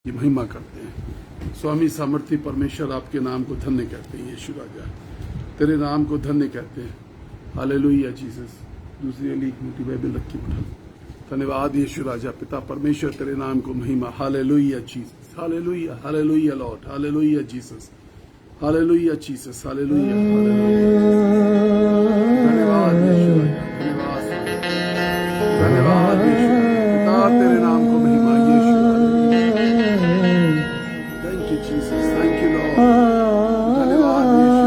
की महिमा करते हैं। स्वामी सामर्थ्य परमेश्वर आपके नाम को धन्य कहते हैं। यीशु राजा तेरे नाम को धन्य कहते हैं। Hallelujah Jesus. दूसरी वाली एक मोटी बाइबल रखी उठा। धन्यवाद यीशु राजा पिता परमेश्वर तेरे नाम को महिमा। Hallelujah Jesus. Hallelujah hallelujah Lord. Hallelujah Jesus. Hallelujah Jesus. Hallelujah धन्यवाद यीशु राजा। धन्यवाद यीशु पिता तेरे नाम को महिमा। Yeshu thank you Jesus. Thank you lord. धन्यवाद Yeshu.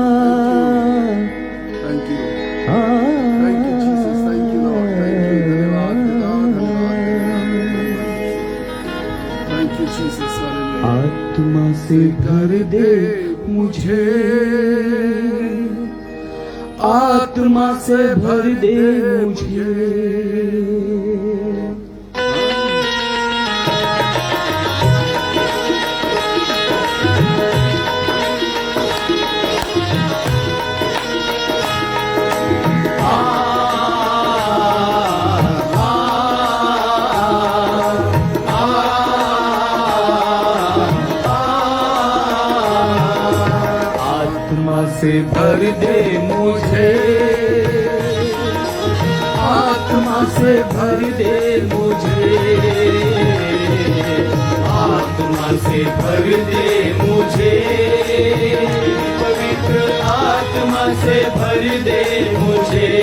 Thank you thank you Jesus. Thank you Lord. Thank you धन्यवाद पिता। धन्यवाद थैंक यू जीसस। आत्मा से भर दे मुझे, आत्मा से भर दे मुझे। आत्मा से भर दे मुझे, आत्मा से भर दे मुझे, आत्मा से भर दे मुझे, पवित्र आत्मा से भर दे मुझे,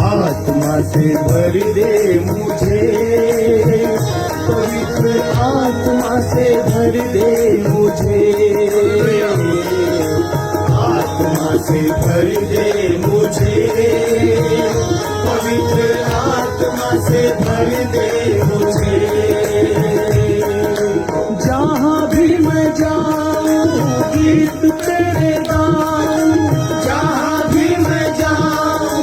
आत्मा से भर दे मुझे, पवित्र आत्मा से भर दे मुझे, आत्मा से भर दे मुझे, पवित्र आत्मा से भर दे मुझे। जहाँ भी मैं जाऊँ गीत तेरे गाऊँ, जहाँ भी मैं जाऊँ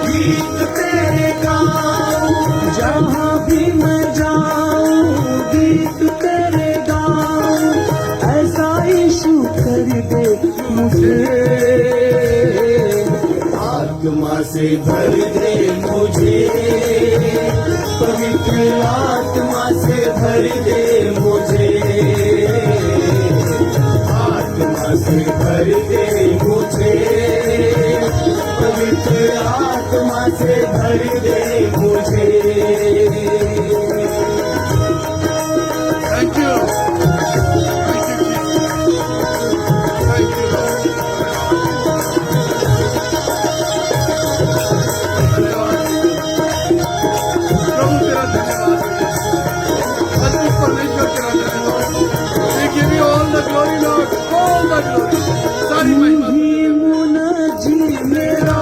गीत तेरे गाऊँ, जहाँ भी मैं जाऊँ गीत तेरे गाऊँ, ऐसा यीशु कर दे मुझे। आत्मा से भर दे मुझे, पवित्र आत्मा से भर दे मुझे, आत्मा से भर दे मुझे, पवित्र आत्मा से भर दे मुझे। थैंक यू थैंक यू प्रभु तेरा धन्यवाद। अद्भुत परमेश्वर तेरा धन्यवाद। We give you all the glory Lord, all the glory। सारी महिमा मुनजी मेरा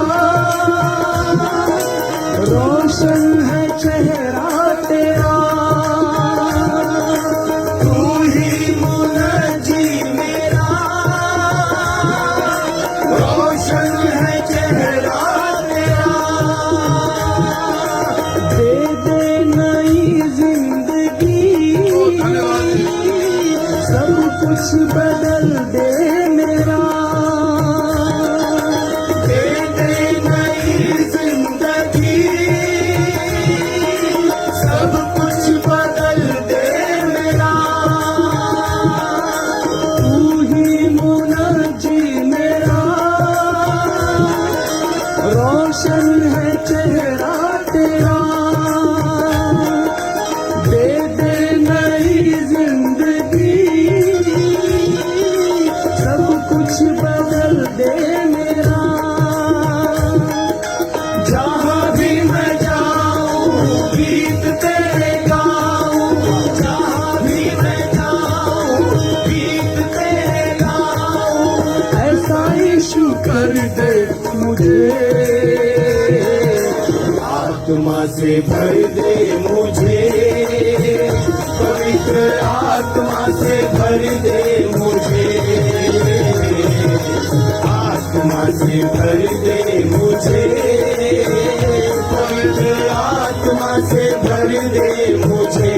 रोशन है चेहरा तेरा, तू ही मुनजी मेरा रोशन है चेहरा तेरा, दे दे नई जिंदगी, सब कुछ बदल दे मेरा, दे दे नई जिंदगी, सब कुछ बदल दे मेरा, तू ही मुनजी मेरा रोशन है चेहरा तेरा, दे दे नई जिंदगी, सब कुछ बदल दे मेरा। जहाँ भी मैं जाऊँ गीत तेरे गाऊँ, जहाँ भी मैं जाऊँ गीत तेरे गाऊँ, ऐसा यीशु कर दे मुझे। आत्मा से भर दे मुझे, पवित्र आत्मा से भर दे मुझे, आत्मा से भर दे मुझे, पवित्र आत्मा से भर दे मुझे।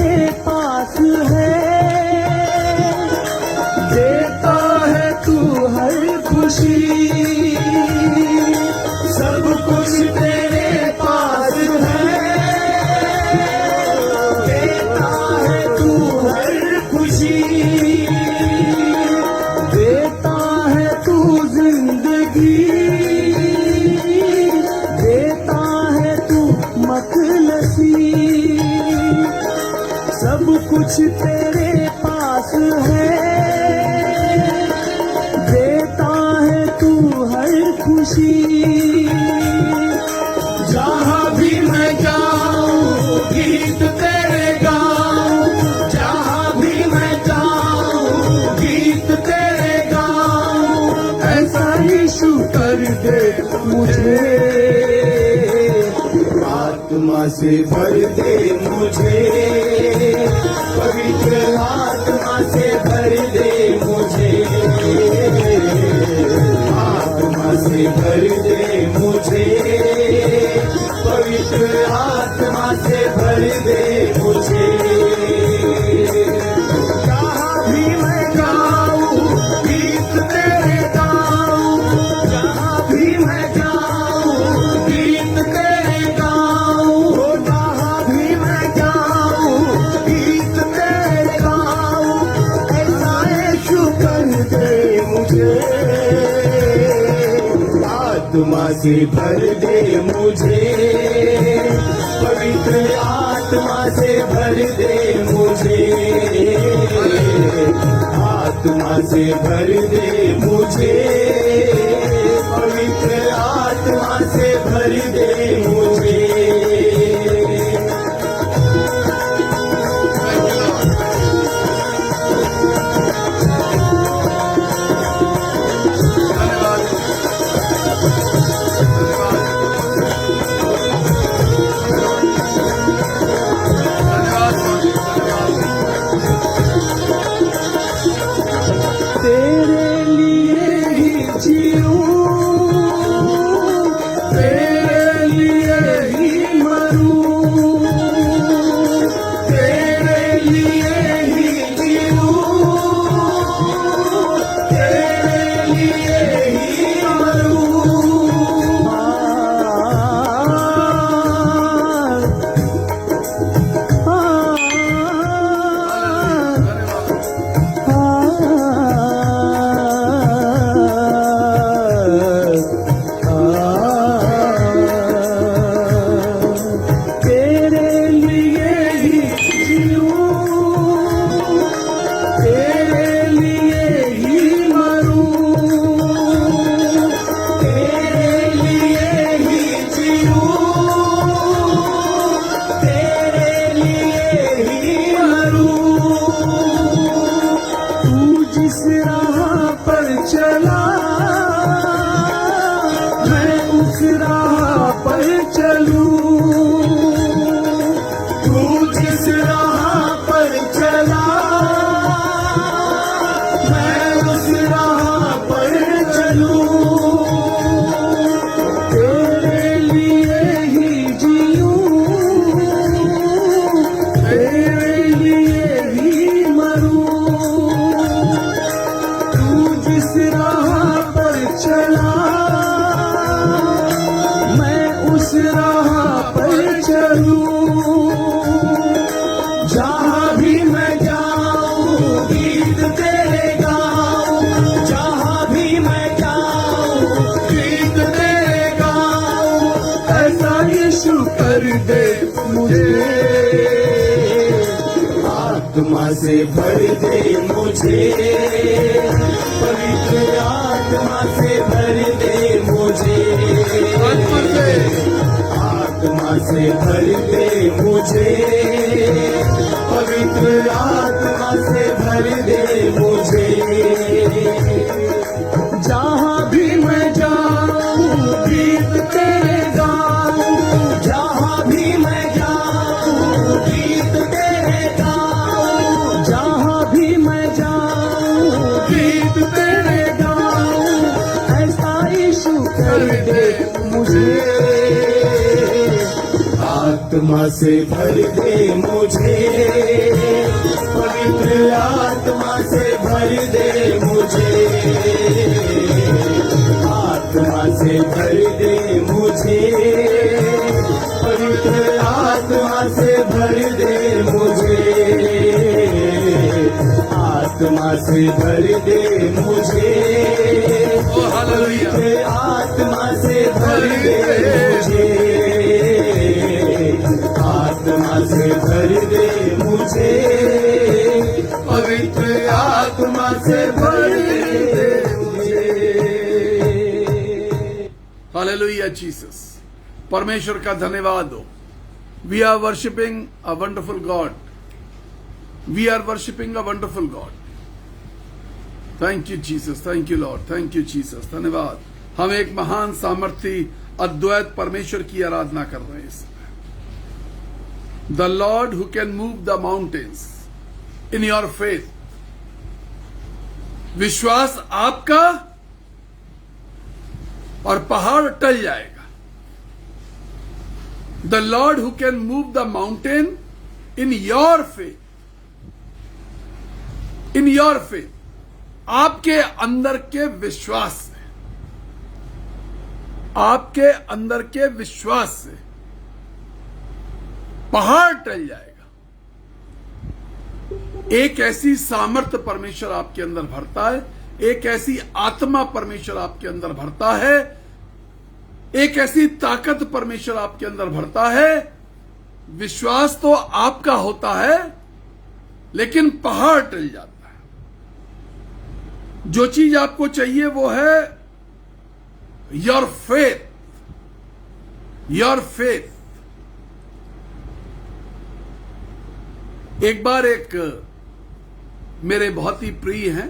तेरे पास है, देता है तू हर खुशी, सब कुछ तेरे पास है, देता है तू हर खुशी, देता है तू जिंदगी, देता है तू मतलसी, सब कुछ तेरे पास है, देता है तू हर खुशी। जहाँ भी मैं जाऊँ गीत तेरे गाऊँ, जहाँ भी मैं जाऊँ गीत तेरे गाऊँ, ऐसा यीशु कर दे मुझे, आत्मा से भर दे मुझे, पवित्र आत्मा से भर दे मुझे, आत्मा से भर दे मुझे, पवित्र आत्मा से भर दे मुझे। जहाँ भी मैं जाऊँ गीत तेरे गाऊँ, जहाँ भी मैं जाऊँ गीत तेरे गाऊँ, जहाँ भी मैं जाऊँ गीत तेरे गाऊँ, ऐसा यीशु कर दे मुझे, आत्मा से भर दे मुझे, पवित्र आत्मा से भर दे मुझे, आत्मा से भर दे मुझे, पवित्र आत्मा से भर दे मुझे। तेरे लिए ही जीऊं, तेरे लिए ही मरूं, तेरे लिए ही जीऊं, तेरे लिए ही मरूं। तेरे लिए ही जीऊं, तेरे लिए ही मरूं, तेरे लिए ही जीऊं, तेरे लिए ही मरूं। तू जिस राह पर चला मैं उस राह पर चलूं, तू जिस राह पर चला मैं उस राह पर चलूं, तेरे लिए ही जीऊं, तेरे लिए ही मरूं। तू जिस राह पर चला मैं उस राह पर चलूं, जहाँ भी मैं जाऊँ गीत तेरे गाऊँ, जहाँ भी मैं जाऊँ गीत तेरे गाऊँ, ऐसा यीशु कर दे मुझे, आत्मा से भर दे मुझे, पवित्र आत्मा से भर दे मुझे, आत्मा से भर दे मुझे, पवित्र आत्मा से भर दे मुझे। जहाँ भी मैं जाऊँ गीत तेरे गाऊँ, जहाँ भी मैं जाऊँ गीत तेरे गाऊँ, जहाँ भी मैं जाऊँ गीत तेरे गाऊँ, ऐसा यीशु कर दे मुझे, आत्मा से भर दे मुझे, पवित्र आत्मा से भर दे मुझे, आत्मा से भर दे मुझे, पवित्र आत्मा से भर दे मुझे, आत्मा से भर दे मुझे, पवित्र आत्मा से भर दे मुझे, आत्मा से भर दे मुझे, पवित्र आत्मा से भर दे मुझे। Hallelujah Jesus. परमेश्वर का धन्यवाद हो। We are worshipping a wonderful God. We are worshipping a wonderful God. Thank you Jesus, thank you Lord, thank you Jesus. धन्यवाद। हम एक महान सामर्थी अद्वैत परमेश्वर की आराधना कर रहे हैं इस समय। The Lord who can move the mountains in your faith. विश्वास आपका और पहाड़ टल जाएगा। The Lord who can move the mountain in your faith, in your faith, आपके अंदर के विश्वास से, आपके अंदर के विश्वास से पहाड़ टल जाएगा। एक ऐसी सामर्थ्य परमेश्वर आपके अंदर भरता है, एक ऐसी आत्मा परमेश्वर आपके अंदर भरता है, एक ऐसी ताकत परमेश्वर आपके अंदर भरता है। विश्वास तो आपका होता है लेकिन पहाड़ टल जाता है। जो चीज आपको चाहिए वो है योर फेथ, योर फेथ। एक बार एक मेरे बहुत ही प्रिय हैं,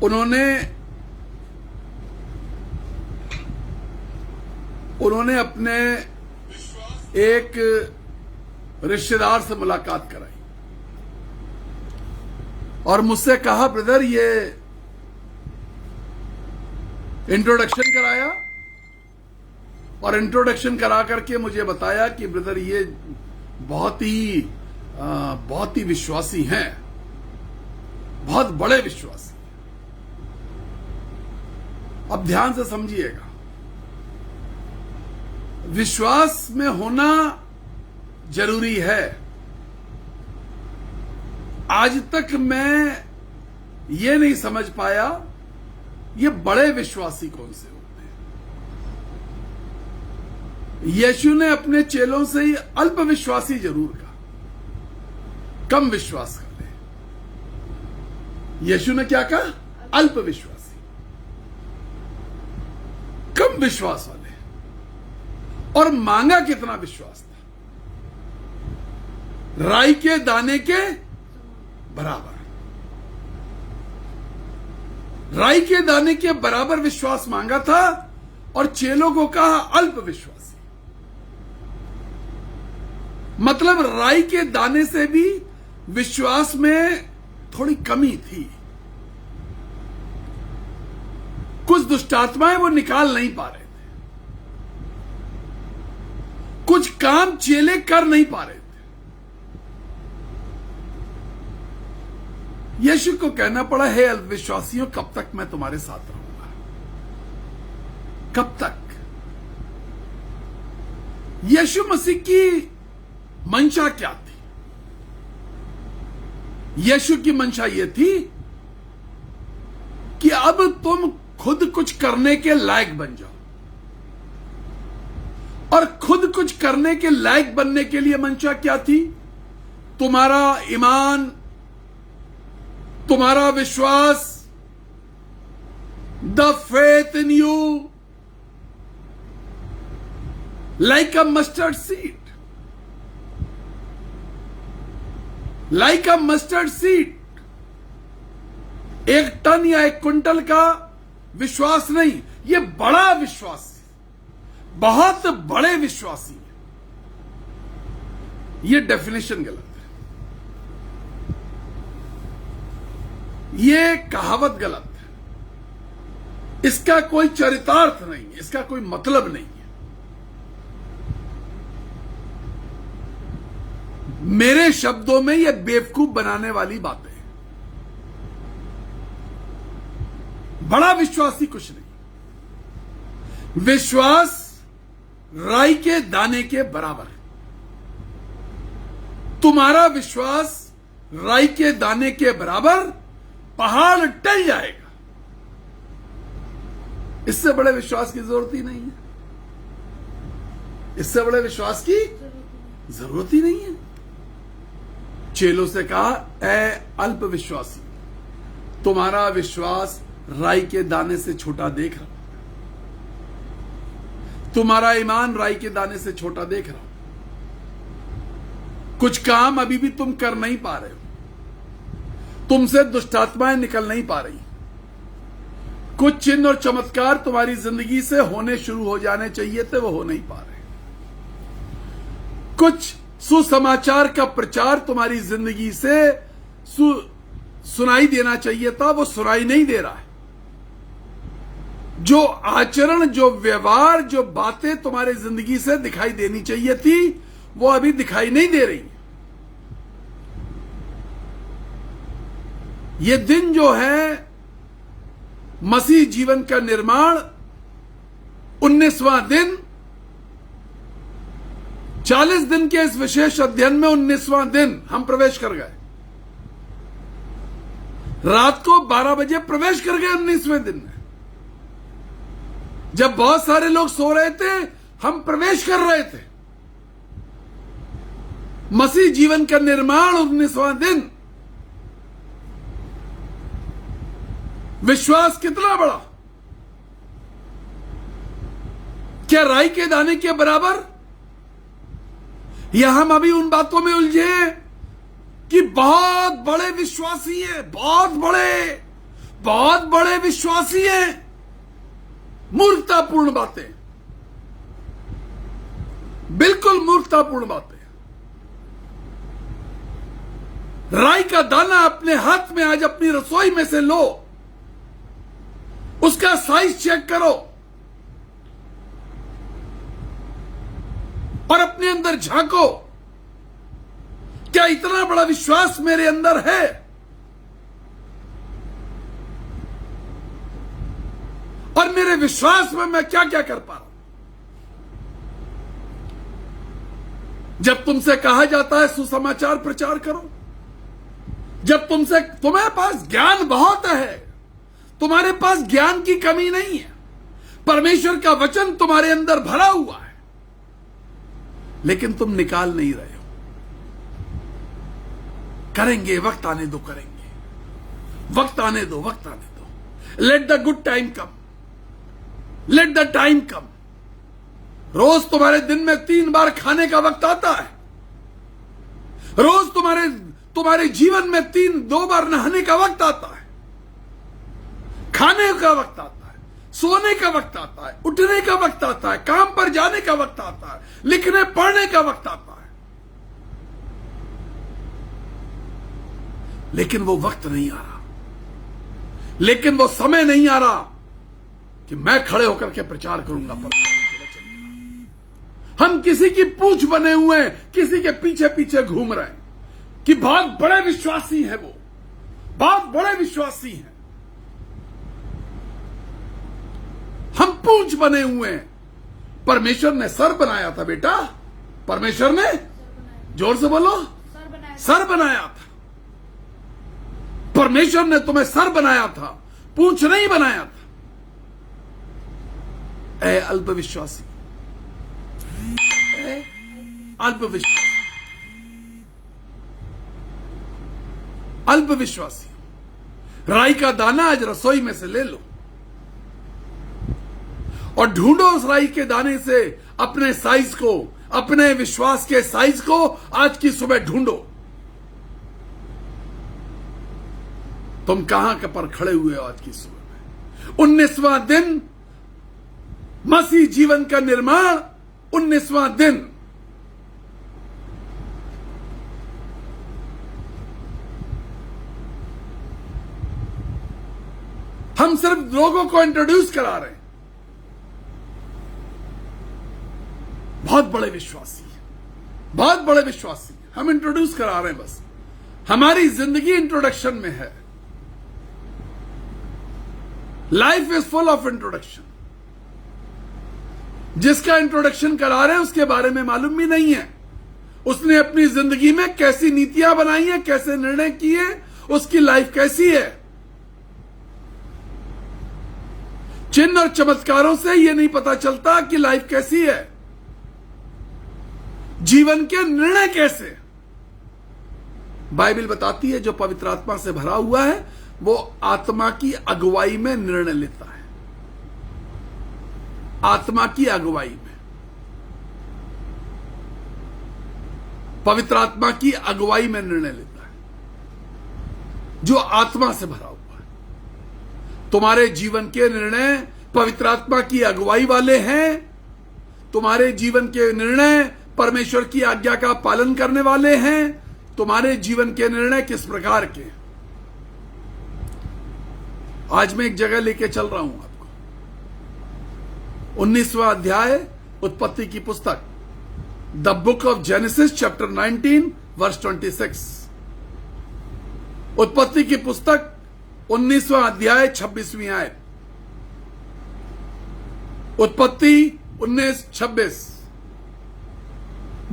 उन्होंने अपने एक रिश्तेदार से मुलाकात कराई और मुझसे कहा, ब्रदर ये इंट्रोडक्शन कराया और इंट्रोडक्शन करा करके मुझे बताया कि ब्रदर ये बहुत ही विश्वासी हैं, बहुत बड़े विश्वासी। अब ध्यान से समझिएगा, विश्वास में होना जरूरी है। आज तक मैं ये नहीं समझ पाया ये बड़े विश्वासी कौन से होते हैं। यीशु ने अपने चेलों से ही अल्प विश्वासी जरूर कहा, कम विश्वास करते। यीशु ने क्या कहा? अल्प विश्वासी, कम विश्वास वाले। और मांगा कितना विश्वास था? राई के दाने के बराबर। राई के दाने के बराबर विश्वास मांगा था और चेलों को कहा अल्प विश्वासी। मतलब राई के दाने से भी विश्वास में थोड़ी कमी थी। कुछ दुष्टात्माएं वो निकाल नहीं पा रहे थे, कुछ काम चेले कर नहीं पा रहे थे। यीशु को कहना पड़ा, हे अल्पविश्वासियों, कब तक मैं तुम्हारे साथ रहूंगा? कब तक? यीशु मसीह की मंशा क्या थी? यीशु की मंशा यह थी कि अब तुम खुद कुछ करने के लायक बन जाओ। और खुद कुछ करने के लायक बनने के लिए मंशा क्या थी? तुम्हारा ईमान, तुम्हारा विश्वास, the faith in you like a mustard seed, like a mustard seed. 1 ton या 1 क्विंटल का विश्वास नहीं, ये बड़ा विश्वास, बहुत बड़े विश्वासी। ये डेफिनेशन गलत है, ये कहावत गलत है, इसका कोई चरितार्थ नहीं है, इसका कोई मतलब नहीं है। मेरे शब्दों में ये बेवकूफ बनाने वाली बातें हैं। बड़ा विश्वासी कुछ नहीं। विश्वास राई के दाने के बराबर है। तुम्हारा विश्वास राई के दाने के बराबर, पहाड़ टल जाएगा। इससे बड़े विश्वास की जरूरत ही नहीं है। इससे बड़े विश्वास की जरूरत ही नहीं है। चेलों से कहा, ऐ अल्प विश्वासी, तुम्हारा विश्वास राई के दाने से छोटा देख रहा हूं। तुम्हारा ईमान राई के दाने से छोटा देख रहा हूं। कुछ काम अभी भी तुम कर नहीं पा रहे हो। तुमसे दुष्टात्माएं निकल नहीं पा रही। कुछ चिन्ह और चमत्कार तुम्हारी जिंदगी से होने शुरू हो जाने चाहिए थे, वो हो नहीं पा रहे। कुछ सुसमाचार का प्रचार तुम्हारी जिंदगी से सुनाई देना चाहिए था, वो सुनाई नहीं दे रहा है। जो आचरण, जो व्यवहार, जो बातें तुम्हारी जिंदगी से दिखाई देनी चाहिए थी, वो अभी दिखाई नहीं दे रही। ये दिन जो है मसीह जीवन का निर्माण, 19वां दिन, 40 दिन के इस विशेष अध्ययन में 19वां दिन हम प्रवेश कर गए। रात को 12 बजे प्रवेश कर गए 19वें दिन में। जब बहुत सारे लोग सो रहे थे, हम प्रवेश कर रहे थे। मसीह जीवन का निर्माण 19वां दिन। विश्वास कितना बड़ा, क्या राई के दाने के बराबर? या हम अभी उन बातों में उलझे कि बहुत बड़े विश्वासी हैं, बहुत बड़े विश्वासी हैं। मूर्खतापूर्ण बातें, बिल्कुल मूर्खतापूर्ण बातें। राई का दाना अपने हाथ में आज अपनी रसोई में से लो, उसका साइज चेक करो और अपने अंदर झांको। क्या इतना बड़ा विश्वास मेरे अंदर है? और मेरे विश्वास में मैं क्या क्या कर पा रहा हूं? जब तुमसे कहा जाता है सुसमाचार प्रचार करो, जब तुम्हारे पास ज्ञान बहुत है, तुम्हारे पास ज्ञान की कमी नहीं है, परमेश्वर का वचन तुम्हारे अंदर भरा हुआ है, लेकिन तुम निकाल नहीं रहे हो। करेंगे, वक्त आने दो, करेंगे, वक्त आने दो, वक्त आने दो। Let the good time come, let the time come. रोज तुम्हारे दिन में 3 बार खाने का वक्त आता है। रोज तुम्हारे जीवन में 2 बार नहाने का वक्त आता है, खाने का वक्त आता है, सोने का वक्त आता है, उठने का वक्त आता है, काम पर जाने का वक्त आता है, लिखने पढ़ने का वक्त आता है। लेकिन वो वक्त नहीं आ रहा, लेकिन वो समय नहीं आ रहा कि मैं खड़े होकर के प्रचार करूंगा। हम किसी की पूंछ बने हुए हैं, किसी के पीछे पीछे घूम रहे हैं कि बहुत बड़े विश्वासी है, वो बहुत बड़े विश्वासी हैं। हम पूंछ बने हुए हैं। परमेश्वर ने सर बनाया था बेटा, परमेश्वर ने, जोर से बोलो, सर बनाया था। परमेश्वर ने तुम्हें सर बनाया था, पूंछ नहीं बनाया था। ऐ अल्पविश्वासी, अल्पविश्वासी, अल्पविश्वासी, राई का दाना आज रसोई में से ले लो और ढूंढो उस राई के दाने से अपने साइज को, अपने विश्वास के साइज को आज की सुबह ढूंढो। तुम कहां के पर खड़े हुए हो आज की सुबह में? 19वां दिन, मसीह जीवन का निर्माण, 19वां दिन। हम सिर्फ लोगों को इंट्रोड्यूस करा रहे हैं। बहुत बड़े विश्वासी, बहुत बड़े विश्वासी। हम इंट्रोड्यूस करा रहे हैं बस। हमारी जिंदगी इंट्रोडक्शन में है। Life is full of introduction. जिसका इंट्रोडक्शन करा रहे हैं उसके बारे में मालूम भी नहीं है, उसने अपनी जिंदगी में कैसी नीतियां बनाई हैं, कैसे निर्णय किए, उसकी लाइफ कैसी है। चिन्ह और चमत्कारों से यह नहीं पता चलता कि लाइफ कैसी है, जीवन के निर्णय कैसे। बाइबल बताती है जो पवित्र आत्मा से भरा हुआ है वो आत्मा की अगुवाई में निर्णय लेता है। आत्मा की अगुवाई में, पवित्र आत्मा की अगुवाई में निर्णय लेता है जो आत्मा से भरा हुआ है। तुम्हारे जीवन के निर्णय पवित्र आत्मा की अगुवाई वाले हैं। तुम्हारे जीवन के निर्णय परमेश्वर की आज्ञा का पालन करने वाले हैं। तुम्हारे जीवन के निर्णय किस प्रकार के। आज मैं एक जगह लेके चल रहा हूं आपको। 19वां अध्याय उत्पत्ति की पुस्तक, the book of Genesis chapter 19 verse 26। उत्पत्ति की पुस्तक 19वां अध्याय 26वीं आयत। उत्पत्ति 19:26।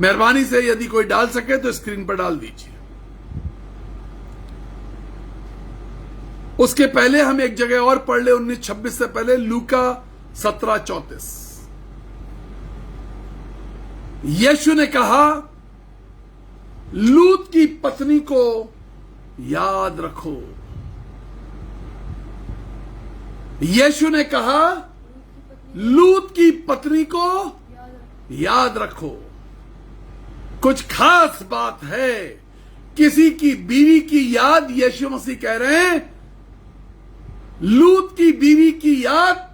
मेहरबानी से यदि कोई डाल सके तो स्क्रीन पर डाल दीजिए। उसके पहले हम एक जगह और पढ़ ले 19:26 से पहले लूका 17:34। यीशु ने कहा, लूत की पत्नी को याद रखो। यीशु ने कहा, लूत की पत्नी को याद रखो। कुछ खास बात है। किसी की बीवी की याद यीशु मसीह कह रहे हैं। लूत की बीवी की याद,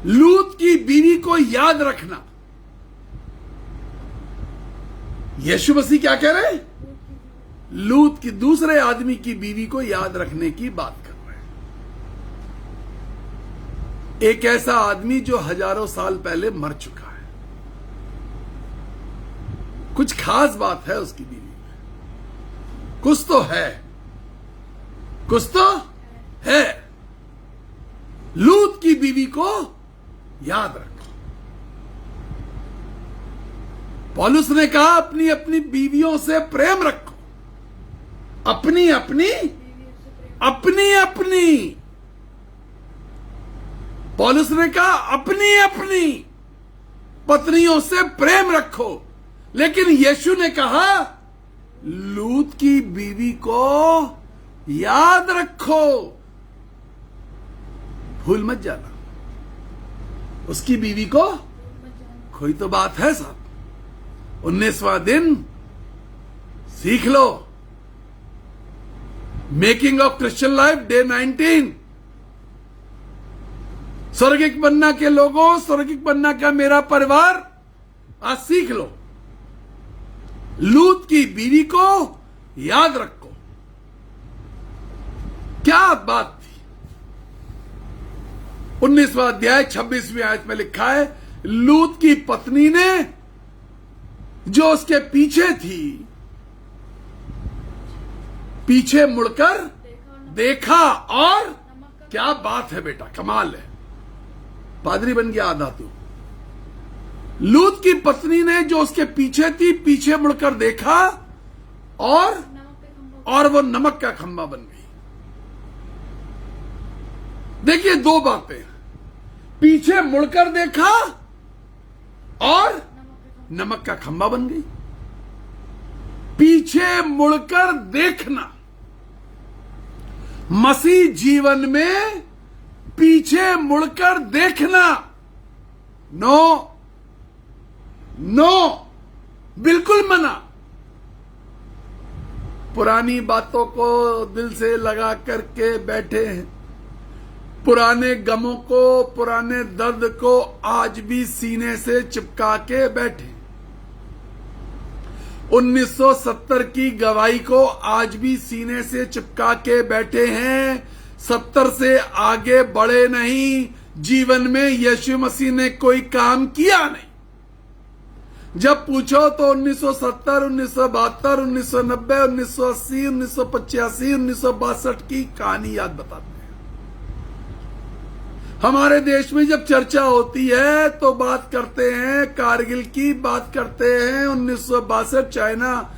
लूत की बीवी को याद रखना। यीशु मसीह क्या कह रहे हैं? लूत की दूसरे आदमी की बीवी को याद रखने की बात कर रहे हैं। एक ऐसा आदमी जो हजारों साल पहले मर चुका है। कुछ खास बात है उसकी बीवी में। कुछ तो है, कुछ तो है। लूत की बीवी को याद रखो। पौलुस ने कहा, अपनी अपनी बीवियों से प्रेम रखो। अपनी अपनी अपनी अपनी पौलुस ने कहा, अपनी अपनी पत्नियों से प्रेम रखो। लेकिन यीशु ने कहा, लूत की बीवी को याद रखो। भूल मत जाना उसकी बीवी को। कोई तो बात है साहब। 19वां दिन सीख लो। Making of Christian life day 19। स्वर्गिक बनना के लोगों, स्वर्गिक बनना का मेरा परिवार, आज सीख लो। लूत की बीवी को याद रखो। क्या बात थी। 19वां अध्याय 26वीं आयत में लिखा है, लूत की पत्नी ने जो उसके पीछे थी, पीछे मुड़कर देखा और क्या बात है बेटा, कमाल है। पादरी बन गया आधा तू। लूत की पत्नी ने जो उसके पीछे थी, पीछे मुड़कर देखा और वो नमक का खंभा बन गई। देखिए दो बातें, पीछे मुड़कर देखा और नमक का खंभा बन गई। पीछे मुड़कर देखना, मसीह जीवन में पीछे मुड़कर देखना नो नो, बिल्कुल मना। पुरानी बातों को दिल से लगा करके बैठे हैं। पुराने गमों को, पुराने दर्द को आज भी सीने से चिपका के बैठे। 1970 की गवाही को आज भी सीने से चिपका के बैठे हैं। 70 से आगे बढ़े नहीं। जीवन में यीशु मसीह ने कोई काम किया नहीं। जब पूछो तो 1970, 1972, 1990, 1980, 1985, 1962 की कहानी याद बताते हैं। हमारे देश में जब चर्चा होती है तो बात करते हैं कारगिल की, बात करते हैं 1962 चाइना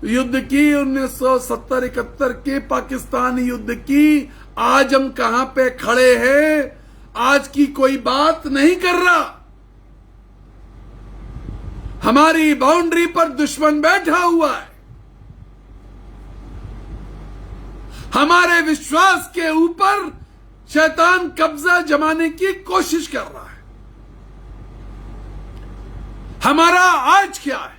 युद्ध की, 1970-71 के पाकिस्तान युद्ध की। आज हम कहां पे खड़े हैं, आज की कोई बात नहीं कर रहा। हमारी बाउंड्री पर दुश्मन बैठा हुआ है, हमारे विश्वास के ऊपर शैतान कब्जा जमाने की कोशिश कर रहा है। हमारा आज क्या है,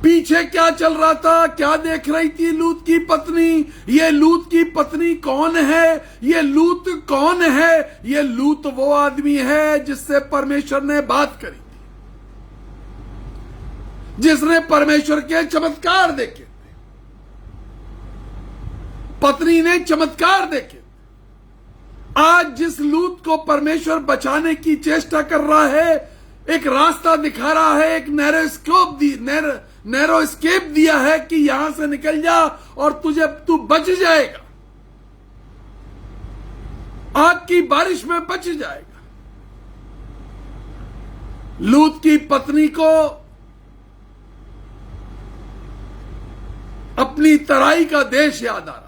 पीछे क्या चल रहा था, क्या देख रही थी लूत की पत्नी? ये लूत की पत्नी कौन है? ये लूत कौन है? ये लूत वो आदमी है जिससे परमेश्वर ने बात करी थी, जिसने परमेश्वर के चमत्कार देखे थे। पत्नी ने चमत्कार देखे। आज जिस लूत को परमेश्वर बचाने की चेष्टा कर रहा है, एक रास्ता दिखा रहा है, एक नैरो स्केप दिया है कि यहां से निकल जा और तू बच जाएगा, आग की बारिश में बच जाएगा। लूत की पत्नी को अपनी तराई का देश याद आ रहा था।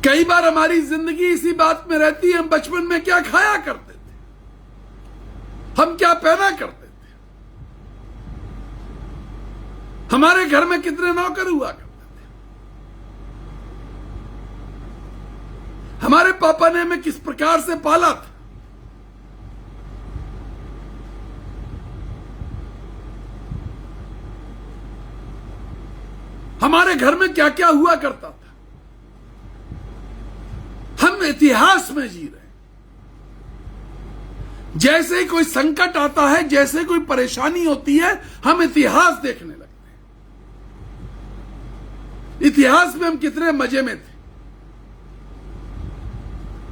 कई बार हमारी जिंदगी इसी बात में रहती है, हम बचपन में क्या खाया करते थे, हम क्या पहना करते थे, हमारे घर में कितने नौकर हुआ करते थे, हमारे पापा ने हमें किस प्रकार से पाला था। हमारे घर में क्या क्या हुआ करता था। हम इतिहास में जी रहे हैं। जैसे ही कोई संकट आता है, जैसे कोई परेशानी होती है, हम इतिहास देखने लगते हैं। इतिहास में हम कितने मजे में थे,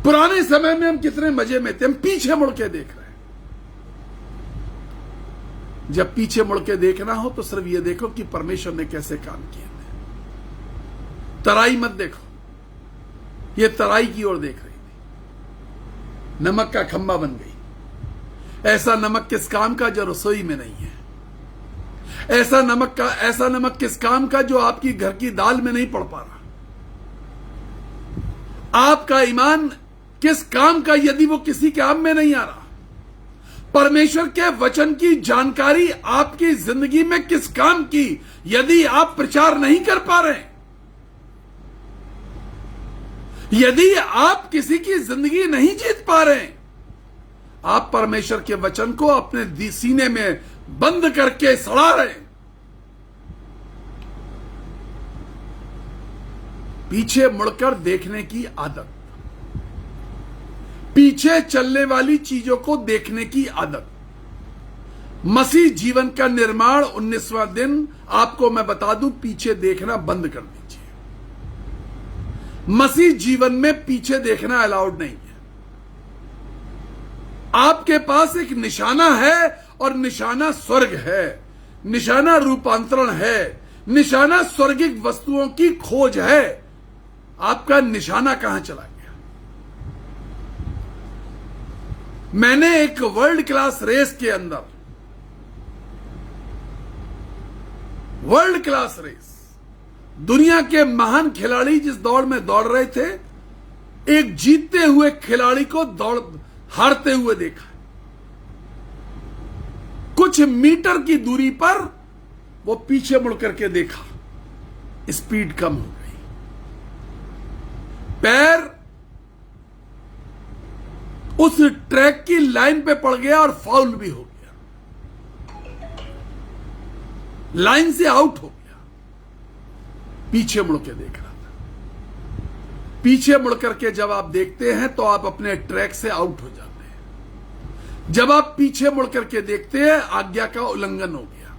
पुराने समय में हम कितने मजे में थे। हम पीछे मुड़ के देख रहे हैं। जब पीछे मुड़ के देखना हो तो सिर्फ ये देखो कि परमेश्वर ने कैसे काम किए थे। तराई मत देखो, ये तराई की ओर देख रही थी, नमक का खंबा बन गई। ऐसा नमक किस काम का जो रसोई में नहीं है, ऐसा नमक किस काम का जो आपकी घर की दाल में नहीं पड़ पा रहा। आपका ईमान किस काम का यदि वो किसी काम में नहीं आ रहा। परमेश्वर के वचन की जानकारी आपकी जिंदगी में किस काम की यदि आप प्रचार नहीं कर पा रहे हैं, यदि आप किसी की जिंदगी नहीं जीत पा रहे हैं, आप परमेश्वर के वचन को अपने सीने में बंद करके सड़ा रहे हैं। पीछे मुड़कर देखने की आदत, पीछे चलने वाली चीजों को देखने की आदत। मसीह जीवन का निर्माण 19वां दिन, आपको मैं बता दूं, पीछे देखना बंद कर दीजिए। मसीह जीवन में पीछे देखना अलाउड नहीं है। आपके पास एक निशाना है और निशाना स्वर्ग है, निशाना रूपांतरण है, निशाना स्वर्गिक वस्तुओं की खोज है। आपका निशाना कहां चला गया? मैंने एक वर्ल्ड क्लास रेस के अंदर, वर्ल्ड क्लास रेस, दुनिया के महान खिलाड़ी जिस दौड़ में दौड़ रहे थे, एक जीतते हुए खिलाड़ी को हारते हुए देखा। कुछ मीटर की दूरी पर वो पीछे मुड़ करके देखा, स्पीड कम हो गई, पैर उस ट्रैक की लाइन पे पड़ गया और फाउल भी हो गया, लाइन से आउट हो गया। पीछे मुड़ के देख रहा था। पीछे मुड़ करके जब आप देखते हैं तो आप अपने ट्रैक से आउट हो जाते हैं। जब आप पीछे मुड़ करके देखते हैं, आज्ञा का उल्लंघन हो गया,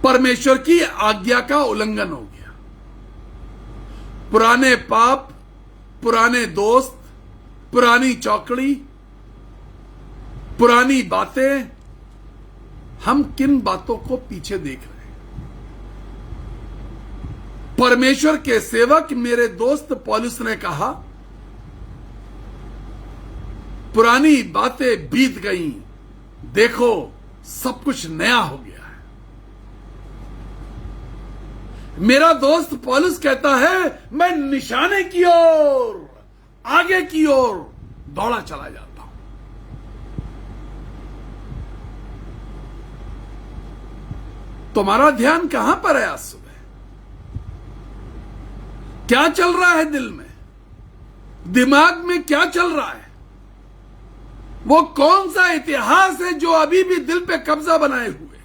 परमेश्वर की आज्ञा का उल्लंघन हो गया। पुराने पाप, पुराने दोस्त, पुरानी चौकड़ी, पुरानी बातें, हम किन बातों को पीछे देख रहे हैं? परमेश्वर के सेवक मेरे दोस्त पौलुस ने कहा, पुरानी बातें बीत गईं, देखो सब कुछ नया हो गया है। मेरा दोस्त पौलुस कहता है, मैं निशाने की ओर, आगे की ओर दौड़ा चला जाता हूं। तुम्हारा ध्यान कहां पर है आज सुबह? क्या चल रहा है दिल में, दिमाग में क्या चल रहा है? वो कौन सा इतिहास है जो अभी भी दिल पे कब्जा बनाए हुए,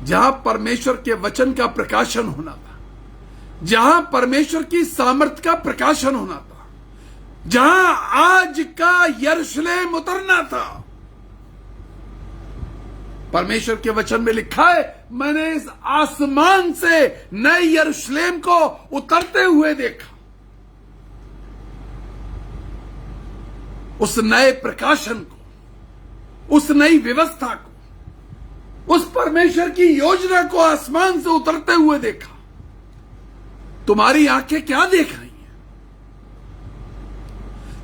जहां परमेश्वर के वचन का प्रकाशन होना था, जहां परमेश्वर की सामर्थ का प्रकाशन होना था, जहां आज का यरूशलेम उतरना था। परमेश्वर के वचन में लिखा है, मैंने इस आसमान से नए यरूशलेम को उतरते हुए देखा। उस नए प्रकाशन को, उस नई व्यवस्था को, उस परमेश्वर की योजना को आसमान से उतरते हुए देखा। तुम्हारी आंखें क्या देख रही हैं?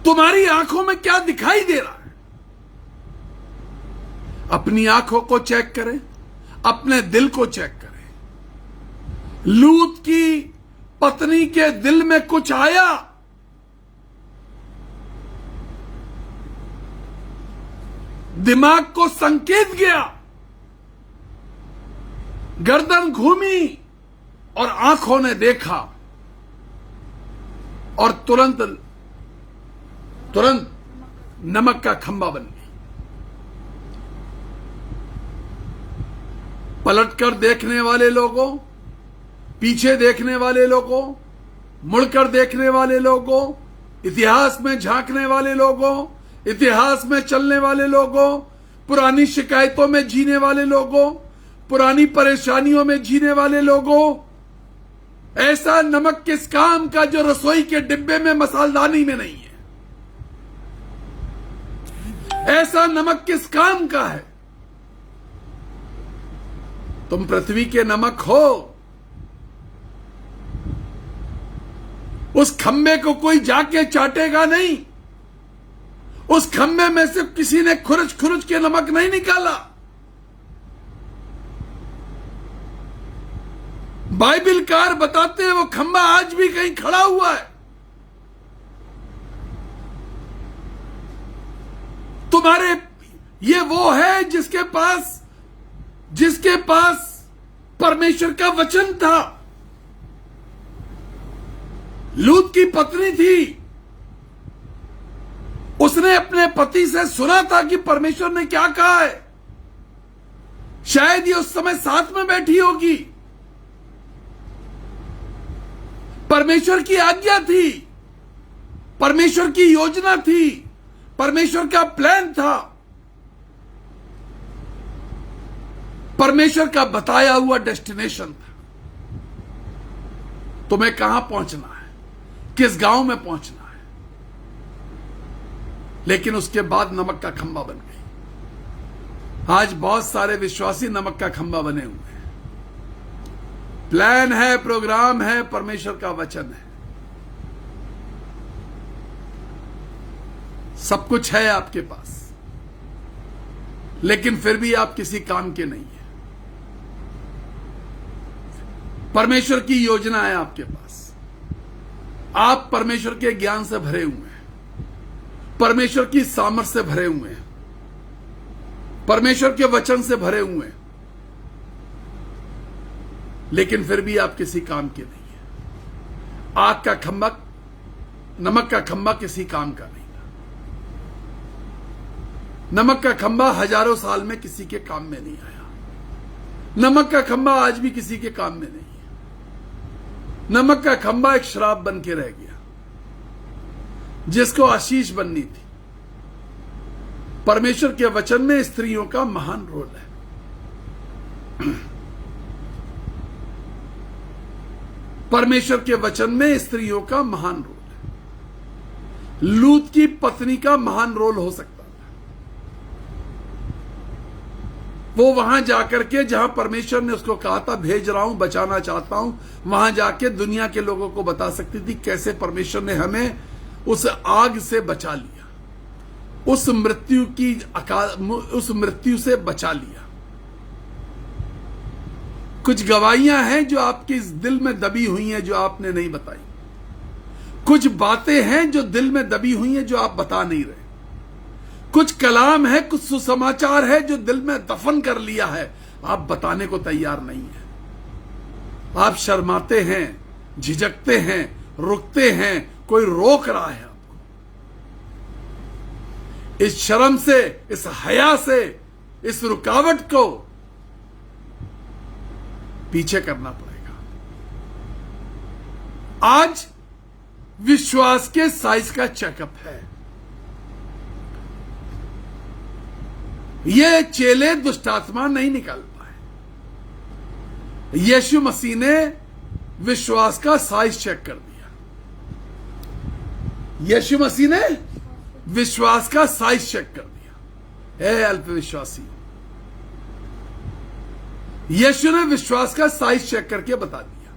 तुम्हारी आंखों में क्या दिखाई दे रहा है? अपनी आंखों को चेक करें, अपने दिल को चेक करें। लूत की पत्नी के दिल में कुछ आया, दिमाग को संकेत गया, गर्दन घूमी और आंखों ने देखा, और तुरंत नमक का खंभा बन गई। पलटकर देखने वाले लोगों, पीछे देखने वाले लोगों, मुड़कर देखने वाले लोगों, इतिहास में झांकने वाले लोगों, इतिहास में चलने वाले लोगों, पुरानी शिकायतों में जीने वाले लोगों, पुरानी परेशानियों में जीने वाले लोगों, ऐसा नमक किस काम का जो रसोई के डिब्बे में मसालदानी में नहीं है? ऐसा नमक किस काम का है? तुम पृथ्वी के नमक हो। उस खंबे को कोई जाके चाटेगा नहीं। उस खंबे में से किसी ने खुरच खुरच के नमक नहीं निकाला। बाइबलकार बताते हैं वो खंबा आज भी कहीं खड़ा हुआ है। तुम्हारे ये वो है जिसके पास परमेश्वर का वचन था। लूत की पत्नी थी, उसने अपने पति से सुना था कि परमेश्वर ने क्या कहा है। शायद ये उस समय साथ में बैठी होगी। परमेश्वर की आज्ञा थी, परमेश्वर की योजना थी, परमेश्वर का प्लान था, परमेश्वर का बताया हुआ डेस्टिनेशन था। तुम्हें कहां पहुंचना है, किस गांव में पहुंचना है। लेकिन उसके बाद नमक का खंभा बन गई। आज बहुत सारे विश्वासी नमक का खंभा बने हुए हैं। प्लान है, प्रोग्राम है, परमेश्वर का वचन है, सब कुछ है आपके पास, लेकिन फिर भी आप किसी काम के नहीं है। परमेश्वर की योजना है आपके पास, आप परमेश्वर के ज्ञान से भरे हुए हैं, परमेश्वर की सामर्थ से भरे हुए हैं, परमेश्वर के वचन से भरे हुए हैं, लेकिन फिर भी आप किसी काम के नहीं है। आग का खंभा, नमक का खंभा किसी काम का नहीं था। नमक का खंभा हजारों साल में किसी के काम में नहीं आया। नमक का खंभा आज भी किसी के काम में नहीं है। नमक का खंभा एक शराब बन के रह गया, जिसको आशीष बननी थी। परमेश्वर के वचन में स्त्रियों का महान रोल है। परमेश्वर के वचन में स्त्रियों का महान रोल है। लूत की पत्नी का महान रोल हो सकता था। वो वहां जाकर के, जहां परमेश्वर ने उसको कहा था भेज रहा हूं, बचाना चाहता हूं, वहां जाके दुनिया के लोगों को बता सकती थी कैसे परमेश्वर ने हमें उस आग से बचा लिया, उस मृत्यु से बचा लिया। कुछ गवाहियां हैं जो आपके इस दिल में दबी हुई हैं, जो आपने नहीं बताई। कुछ बातें हैं जो दिल में दबी हुई हैं, जो आप बता नहीं रहे। कुछ कलाम है, कुछ सुसमाचार है जो दिल में दफन कर लिया है, आप बताने को तैयार नहीं है। आप शर्माते हैं, झिझकते हैं, रुकते हैं, कोई रोक रहा है आपको। इस शर्म से, इस हया से, इस रुकावट को पीछे करना पड़ेगा। आज विश्वास के साइज का चेकअप है। ये चेले दुष्टात्मा नहीं निकाल पाए। यीशु मसीह ने विश्वास का साइज चेक कर दिया। यीशु मसीह ने विश्वास का साइज चेक कर दिया। हे अल्पविश्वासी, यीशु ने विश्वास का साइज चेक करके बता दिया,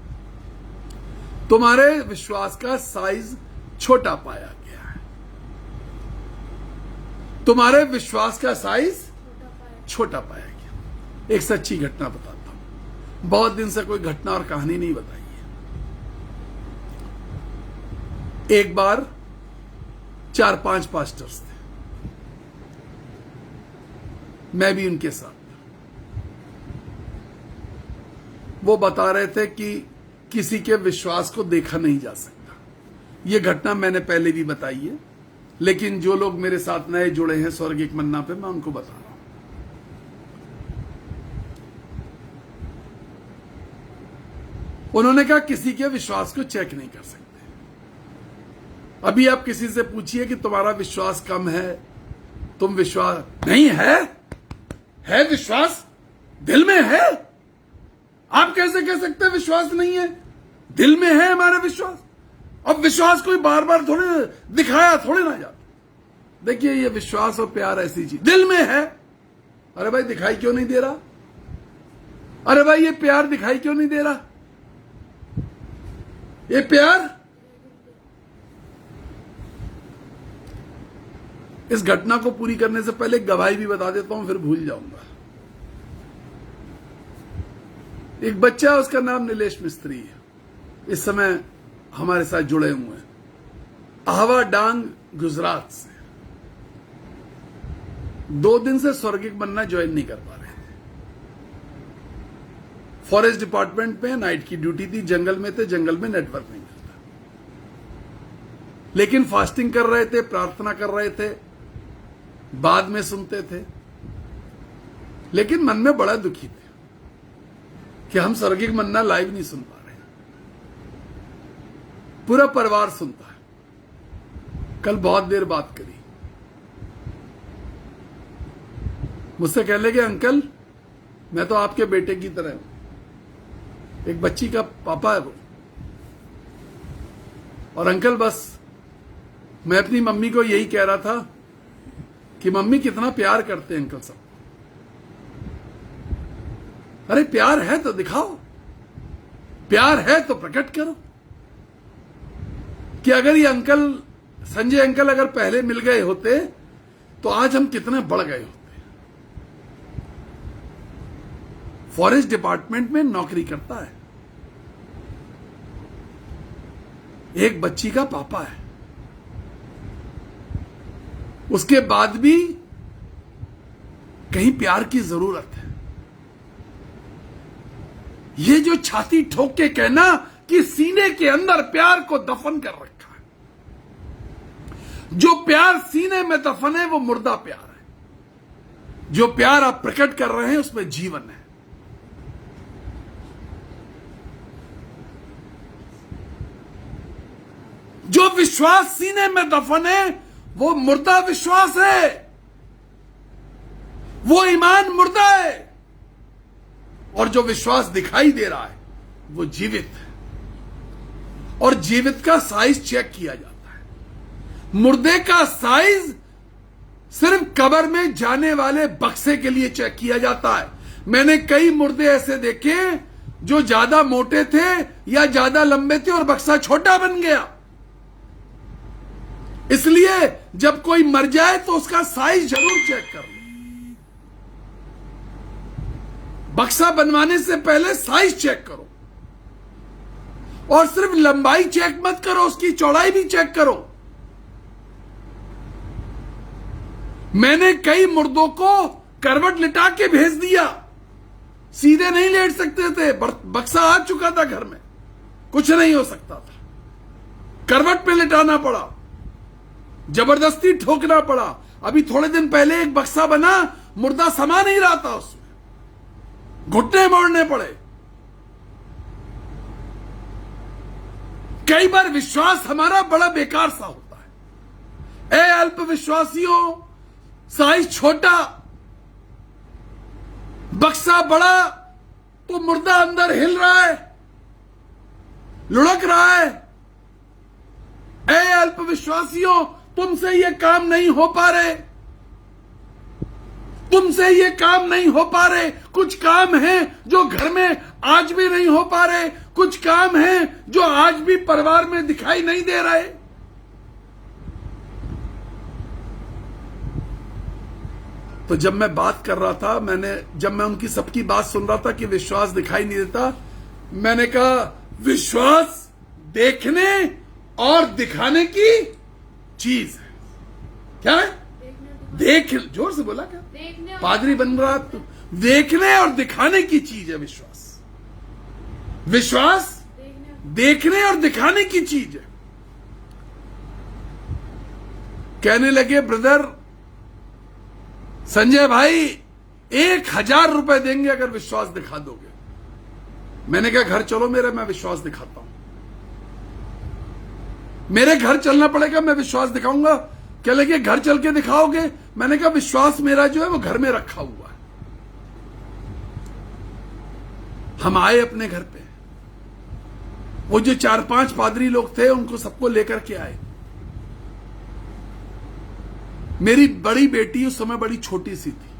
तुम्हारे विश्वास का साइज छोटा पाया गया है। तुम्हारे विश्वास का साइज छोटा पाया गया। एक सच्ची घटना बताता हूं। बहुत दिन से कोई घटना और कहानी नहीं बताई है। एक बार 4-5 पास्टर्स थे, मैं भी उनके साथ। वो बता रहे थे कि किसी के विश्वास को देखा नहीं जा सकता। यह घटना मैंने पहले भी बताई है, लेकिन जो लोग मेरे साथ नए जुड़े हैं स्वर्गिक मन्ना पे, मैं उनको बता रहा हूं। उन्होंने कहा किसी के विश्वास को चेक नहीं कर सकते। अभी आप किसी से पूछिए कि तुम्हारा विश्वास कम है, तुम विश्वास नहीं है विश्वास दिल में है। आप कैसे कह सकते हैं विश्वास नहीं है? दिल में है हमारा विश्वास। अब विश्वास कोई बार बार थोड़े दिखाया थोड़े ना जाता। देखिए, ये विश्वास और प्यार ऐसी चीज दिल में है। अरे भाई दिखाई क्यों नहीं दे रहा? अरे भाई ये प्यार दिखाई क्यों नहीं दे रहा? ये प्यार। इस घटना को पूरी करने से पहले गवाही भी बता देता हूं, फिर भूल जाऊंगा। एक बच्चा, उसका नाम नीलेश मिस्त्री है, इस समय हमारे साथ जुड़े हुए हैं, आहवा डांग गुजरात से। 2 दिन से स्वर्गिक बनना ज्वाइन नहीं कर पा रहे थे। फॉरेस्ट डिपार्टमेंट में नाइट की ड्यूटी थी, जंगल में थे, जंगल में नेटवर्क नहीं मिलता, लेकिन फास्टिंग कर रहे थे, प्रार्थना कर रहे थे, बाद में सुनते थे, लेकिन मन में बड़ा दुखी थे कि हम स्वर्गिक मन्ना लाइव नहीं सुन पा रहे। पूरा परिवार सुनता है। कल बहुत देर बात करी, मुझसे कह लगे अंकल मैं तो आपके बेटे की तरह हूं, एक बच्ची का पापा है वो, और अंकल बस मैं अपनी मम्मी को यही कह रहा था कि मम्मी कितना प्यार करते हैं अंकल सब। अरे प्यार है तो दिखाओ, प्यार है तो प्रकट करो। कि अगर ये अंकल, संजय अंकल अगर पहले मिल गए होते तो आज हम कितने बढ़ गए होते। फॉरेस्ट डिपार्टमेंट में नौकरी करता है, एक बच्ची का पापा है, उसके बाद भी कहीं प्यार की जरूरत है। ये जो छाती ठोक के कहना कि सीने के अंदर प्यार को दफन कर रखा है, जो प्यार सीने में दफन है वो मुर्दा प्यार है। जो प्यार आप प्रकट कर रहे हैं उसमें जीवन है। जो विश्वास सीने में दफन है वो मुर्दा विश्वास है, वो ईमान मुर्दा है, और जो विश्वास दिखाई दे रहा है वो जीवित है। और जीवित का साइज चेक किया जाता है। मुर्दे का साइज सिर्फ कब्र में जाने वाले बक्से के लिए चेक किया जाता है। मैंने कई मुर्दे ऐसे देखे जो ज्यादा मोटे थे या ज्यादा लंबे थे और बक्सा छोटा बन गया। इसलिए जब कोई मर जाए तो उसका साइज जरूर चेक कर लो। बक्सा बनवाने से पहले साइज चेक करो, और सिर्फ लंबाई चेक मत करो, उसकी चौड़ाई भी चेक करो। मैंने कई मुर्दों को करवट लिटा के भेज दिया, सीधे नहीं लेट सकते थे, बक्सा आ चुका था घर में, कुछ नहीं हो सकता था, करवट पे लिटाना पड़ा, जबरदस्ती ठोकना पड़ा। अभी थोड़े दिन पहले एक बक्सा बना, मुर्दा समा नहीं रहा था, उसमें घुटने मोड़ने पड़े। कई बार विश्वास हमारा बड़ा बेकार सा होता है। ए अल्प विश्वासियों, साइज छोटा, बक्सा बड़ा, तो मुर्दा अंदर हिल रहा है, लुढ़क रहा है। ए अल्प विश्वासियों, तुमसे ये काम नहीं हो पा रहे, तुमसे ये काम नहीं हो पा रहे। कुछ काम हैं जो घर में आज भी नहीं हो पा रहे, कुछ काम हैं जो आज भी परिवार में दिखाई नहीं दे रहे। तो जब मैं बात कर रहा था, जब मैं उनकी सबकी बात सुन रहा था कि विश्वास दिखाई नहीं देता, मैंने कहा विश्वास देखने और दिखाने की चीज है। क्या है? देख, जोर से बोला क्या? पादरी बन रहा तो देखने और दिखाने की चीज है विश्वास। विश्वास देखने और दिखाने की चीज है। कहने लगे ब्रदर संजय भाई 1000 रुपए देंगे अगर विश्वास दिखा दोगे। मैंने कहा घर चलो मेरे, मैं विश्वास दिखाता हूं। मेरे घर चलना पड़ेगा, मैं विश्वास दिखाऊंगा। क्या लगे घर चल के दिखाओगे? मैंने कहा विश्वास मेरा जो है वो घर में रखा हुआ है। हम आए अपने घर पे, वो जो 4-5 पादरी लोग थे उनको सबको लेकर के आए। मेरी बड़ी बेटी उस समय बड़ी छोटी सी थी,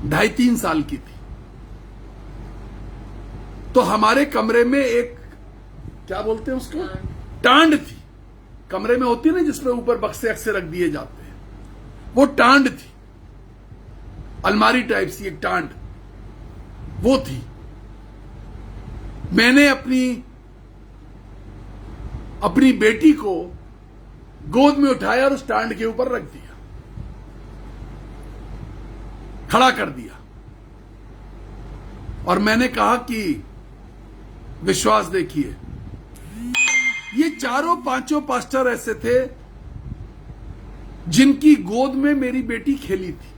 2.5-3 साल की थी। तो हमारे कमरे में एक, क्या बोलते हैं उसको, टांड थी। कमरे में होती है ना जिसमें ऊपर बक्से अक्से रख दिए जाते हैं, वो टांड थी, अलमारी टाइप सी एक टांड वो थी। मैंने अपनी बेटी को गोद में उठाया और उस टांड के ऊपर रख दिया, खड़ा कर दिया, और मैंने कहा कि विश्वास देखिए। ये 4-5 पास्टर ऐसे थे जिनकी गोद में मेरी बेटी खेली थी,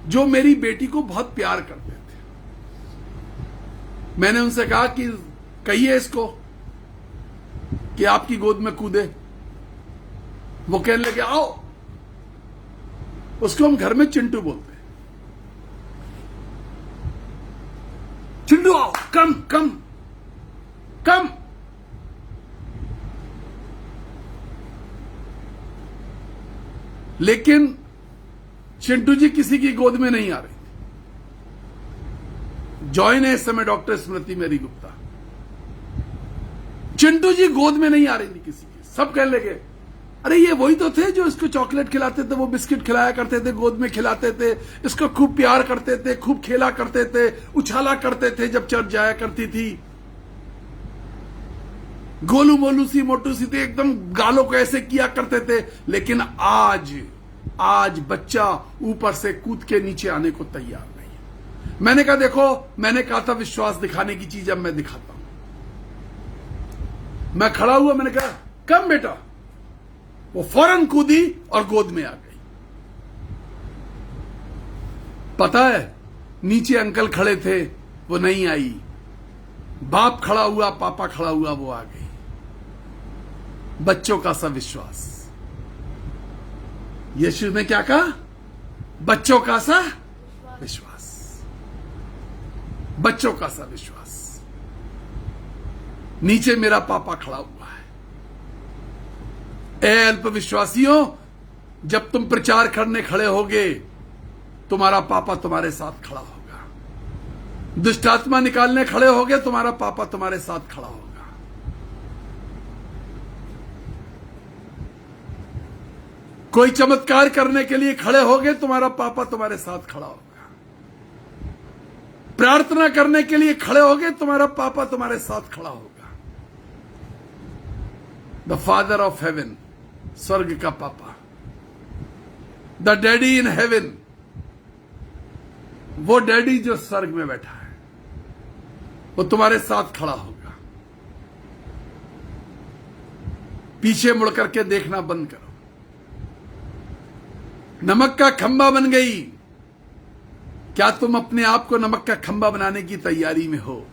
जो मेरी बेटी को बहुत प्यार करते थे। मैंने उनसे कहा कि कहिए इसको कि आपकी गोद में कूदे। वो कहने लगे आओ। उसको हम घर में चिंटू बोलते हैं। चिंटू आओ, कम कम कम। लेकिन चिंटू जी किसी की गोद में नहीं आ रही थी। जॉइन है इस समय डॉक्टर स्मृति मेरी गुप्ता। चिंटू जी गोद में नहीं आ रही थी किसी की। सब कहने लगे अरे ये वही तो थे जो इसको चॉकलेट खिलाते थे, वो बिस्किट खिलाया करते थे, गोद में खिलाते थे, इसको खूब प्यार करते थे, खूब खेला करते थे, उछाला करते थे जब चर्च जाया करती थी। गोलू मोलू सी मोटू सी थे, एकदम गालों को ऐसे किया करते थे। लेकिन आज बच्चा ऊपर से कूद के नीचे आने को तैयार नहीं है। मैंने कहा देखो, मैंने कहा था विश्वास दिखाने की चीज, अब मैं दिखाता हूं। मैं खड़ा हुआ, मैंने कहा कम बेटा। वो फौरन कूदी और गोद में आ गई। पता है नीचे अंकल खड़े थे, वो नहीं आई। बाप खड़ा हुआ, पापा खड़ा हुआ, वो आ गई। बच्चों का सा विश्वास। यीशु ने क्या कहा? बच्चों का सा विश्वास। बच्चों का सा विश्वास। नीचे मेरा पापा खड़ा हुआ है, ए अल्प विश्वासियों, जब तुम प्रचार करने खड़े होगे, तुम्हारा पापा तुम्हारे साथ खड़ा होगा। दुष्ट आत्मा निकालने खड़े होगे, तुम्हारा पापा तुम्हारे साथ खड़ा होगा। कोई चमत्कार करने के लिए खड़े होगे, तुम्हारा पापा तुम्हारे साथ खड़ा होगा। प्रार्थना करने के लिए खड़े होगे, तुम्हारा पापा तुम्हारे साथ खड़ा होगा। द फादर ऑफ हेवन, स्वर्ग का पापा, द डैडी इन हेवन, वो डैडी जो स्वर्ग में बैठा है, वो तुम्हारे साथ खड़ा होगा। पीछे मुड़ करके देखना बंद करो। नमक का खंबा बन गई। क्या तुम अपने आप को नमक का खंबा बनाने की तैयारी में हो?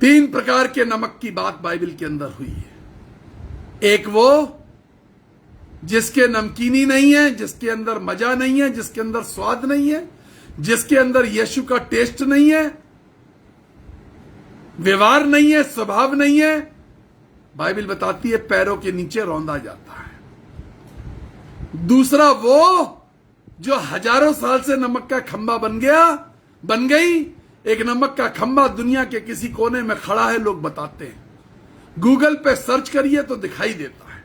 3 प्रकार के नमक की बात बाइबल के अंदर हुई है। एक वो जिसके नमकीनी नहीं है, जिसके अंदर मजा नहीं है, जिसके अंदर स्वाद नहीं है, जिसके अंदर यीशु का टेस्ट नहीं है, व्यवहार नहीं है, स्वभाव नहीं है। बाइबल बताती है पैरों के नीचे रौंदा जाता है। दूसरा वो जो हजारों साल से नमक का खंबा बन गई। एक नमक का खंबा दुनिया के किसी कोने में खड़ा है, लोग बताते हैं। गूगल पे सर्च करिए तो दिखाई देता है,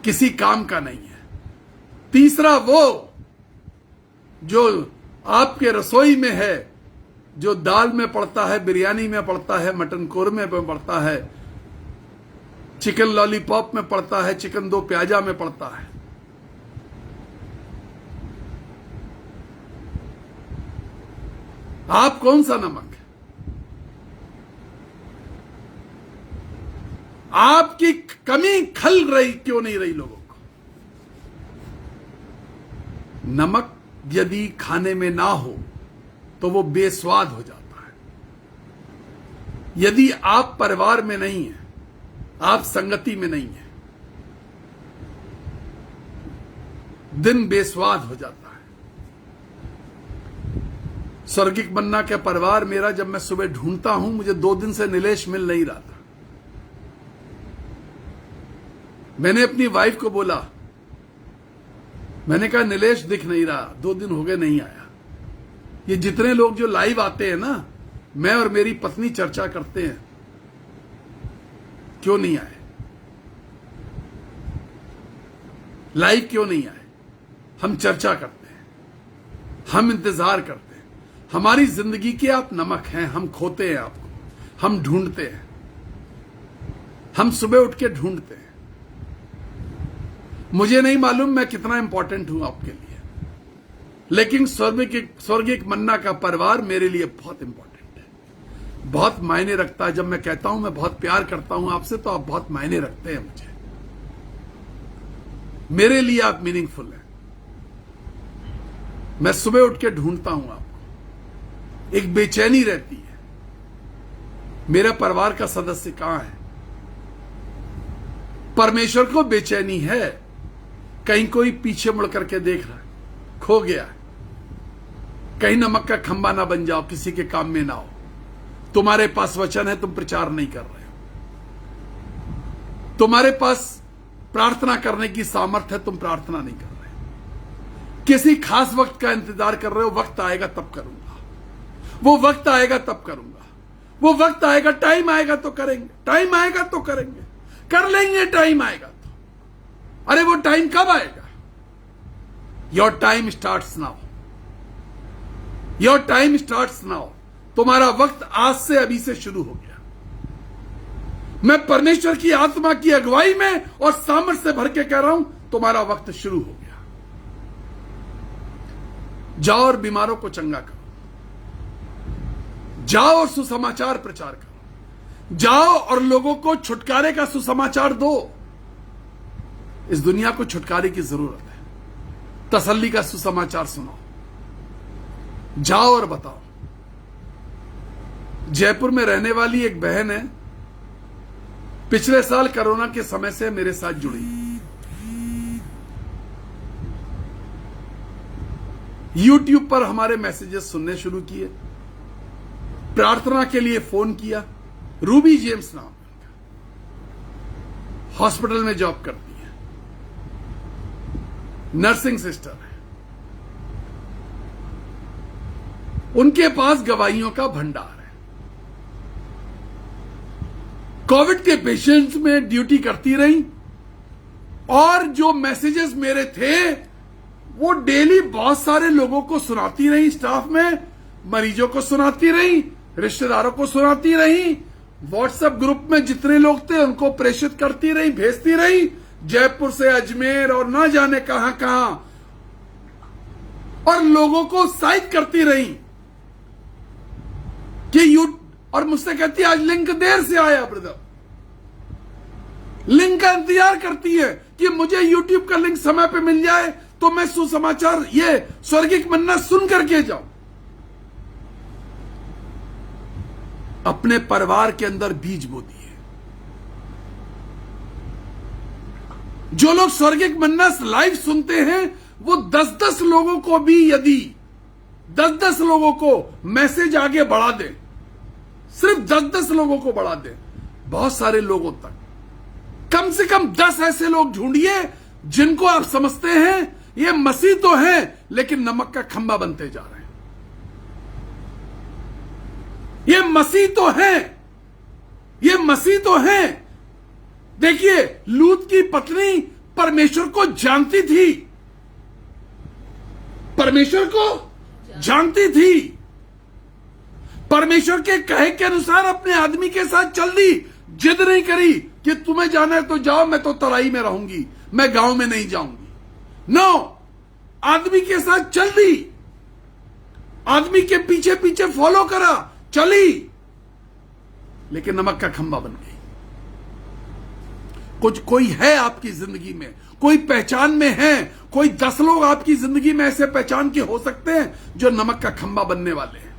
किसी काम का नहीं है। तीसरा वो जो आपके रसोई में है, जो दाल में पड़ता है, बिरयानी में पड़ता है, मटन कोरमे में पड़ता है, चिकन लॉलीपॉप में पड़ता है, चिकन 2 प्याजा में पड़ता है। आप कौन सा नमक है? आपकी कमी खल रही क्यों नहीं रही लोगों को? नमक यदि खाने में ना हो तो वो बेस्वाद हो जाता है। यदि आप परिवार में नहीं है, आप संगति में नहीं है, दिन बेस्वाद हो जाता है। स्वर्गिक मन्ना के परिवार मेरा, जब मैं सुबह ढूंढता हूं, मुझे 2 दिन से नीलेश मिल नहीं रहा था। मैंने अपनी वाइफ को बोला, मैंने कहा नीलेश दिख नहीं रहा, 2 दिन हो गए नहीं आया। ये जितने लोग जो लाइव आते हैं ना, मैं और मेरी पत्नी चर्चा करते हैं, क्यों नहीं आए, लाइव क्यों नहीं आए? हम चर्चा करते हैं, हम इंतजार करते हैं। हमारी जिंदगी के आप नमक हैं। हम खोते हैं आपको, हम ढूंढते हैं, हम सुबह उठ के ढूंढते हैं। मुझे नहीं मालूम मैं कितना इंपॉर्टेंट हूं आपके लिए, लेकिन स्वर्गिक मन्ना का परिवार मेरे लिए बहुत इंपॉर्टेंट है, बहुत मायने रखता है। जब मैं कहता हूं मैं बहुत प्यार करता हूं आपसे, तो आप बहुत मायने रखते हैं मुझे। मेरे लिए आप मीनिंगफुल हैं। मैं सुबह उठ के ढूंढता हूं आपको, एक बेचैनी रहती है, मेरा परिवार का सदस्य कहां है? परमेश्वर को बेचैनी है, कहीं कोई पीछे मुड़ करके देख रहा है, खो गया है। कहीं नमक का खंबा ना बन जाओ, किसी के काम में ना हो। तुम्हारे पास वचन है, तुम प्रचार नहीं कर रहे हो। तुम्हारे पास प्रार्थना करने की सामर्थ्य है, तुम प्रार्थना नहीं कर रहे हो। किसी खास वक्त का इंतजार कर रहे हो, वक्त आएगा तब करूंगा, वो वक्त आएगा तब करूंगा, वो वक्त आएगा, टाइम आएगा तो करेंगे, टाइम आएगा तो करेंगे, कर लेंगे, टाइम आएगा तो। अरे वो टाइम कब आएगा? Your time starts now, your time starts now. तुम्हारा वक्त आज से, अभी से शुरू हो गया। मैं परमेश्वर की आत्मा की अगुवाई में और सामर्थ्य से भर के कह रहा हूं, तुम्हारा वक्त शुरू हो गया। जाओ और बीमारों को चंगा करो, जाओ और सुसमाचार प्रचार करो, जाओ और लोगों को छुटकारे का सुसमाचार दो। इस दुनिया को छुटकारे की जरूरत है, तसल्ली का सुसमाचार सुनाओ, जाओ और बताओ। जयपुर में रहने वाली एक बहन है, पिछले साल कोरोना के समय से मेरे साथ जुड़ी। YouTube पर हमारे मैसेजेस सुनने शुरू किए, प्रार्थना के लिए फोन किया। रूबी जेम्स नाम, हॉस्पिटल में जॉब करती है, नर्सिंग सिस्टर है, उनके पास गवाहियों का भंडार है। कोविड के पेशेंट्स में ड्यूटी करती रही और जो मैसेजेस मेरे थे वो डेली बहुत सारे लोगों को सुनाती रही, स्टाफ में मरीजों को सुनाती रही, रिश्तेदारों को सुनाती रही, व्हाट्सएप ग्रुप में जितने लोग थे उनको प्रेषित करती रही, भेजती रही, जयपुर से अजमेर और ना जाने कहां कहां, और लोगों को उत्साहित करती रही कि और मुझसे कहती है आज लिंक देर से आया ब्रदर, लिंक का इंतजार करती है कि मुझे यूट्यूब का लिंक समय पे मिल जाए तो मैं सुसमाचार ये स्वर्गिक मन्ना सुन करके जाऊं। अपने परिवार के अंदर बीज बो दिए। जो लोग स्वर्गिक मन्ना लाइव सुनते हैं वो 10-10 लोगों को भी यदि 10-10 लोगों को मैसेज आगे बढ़ा दे, सिर्फ 10-10 लोगों को बढ़ा दे, बहुत सारे लोगों तक, कम से कम 10 ऐसे लोग ढूंढिए जिनको आप समझते हैं ये मसीह तो हैं लेकिन नमक का खंबा बनते जा रहे हैं। ये मसीह तो हैं, ये मसीह तो हैं। देखिए लूत की पत्नी परमेश्वर को जानती थी, परमेश्वर को जानती थी, परमेश्वर के कहे के अनुसार अपने आदमी के साथ चल दी, जिद नहीं करी कि तुम्हें जाना है तो जाओ, मैं तो तराई में रहूंगी, मैं गांव में नहीं जाऊंगी। नो, आदमी के साथ चल दी, आदमी के पीछे पीछे फॉलो करा, चली, लेकिन नमक का खंबा बन गई। कुछ कोई है आपकी जिंदगी में, कोई पहचान में है, कोई 10 लोग आपकी जिंदगी में ऐसे पहचान के हो सकते हैं जो नमक का खंबा बनने वाले हैं।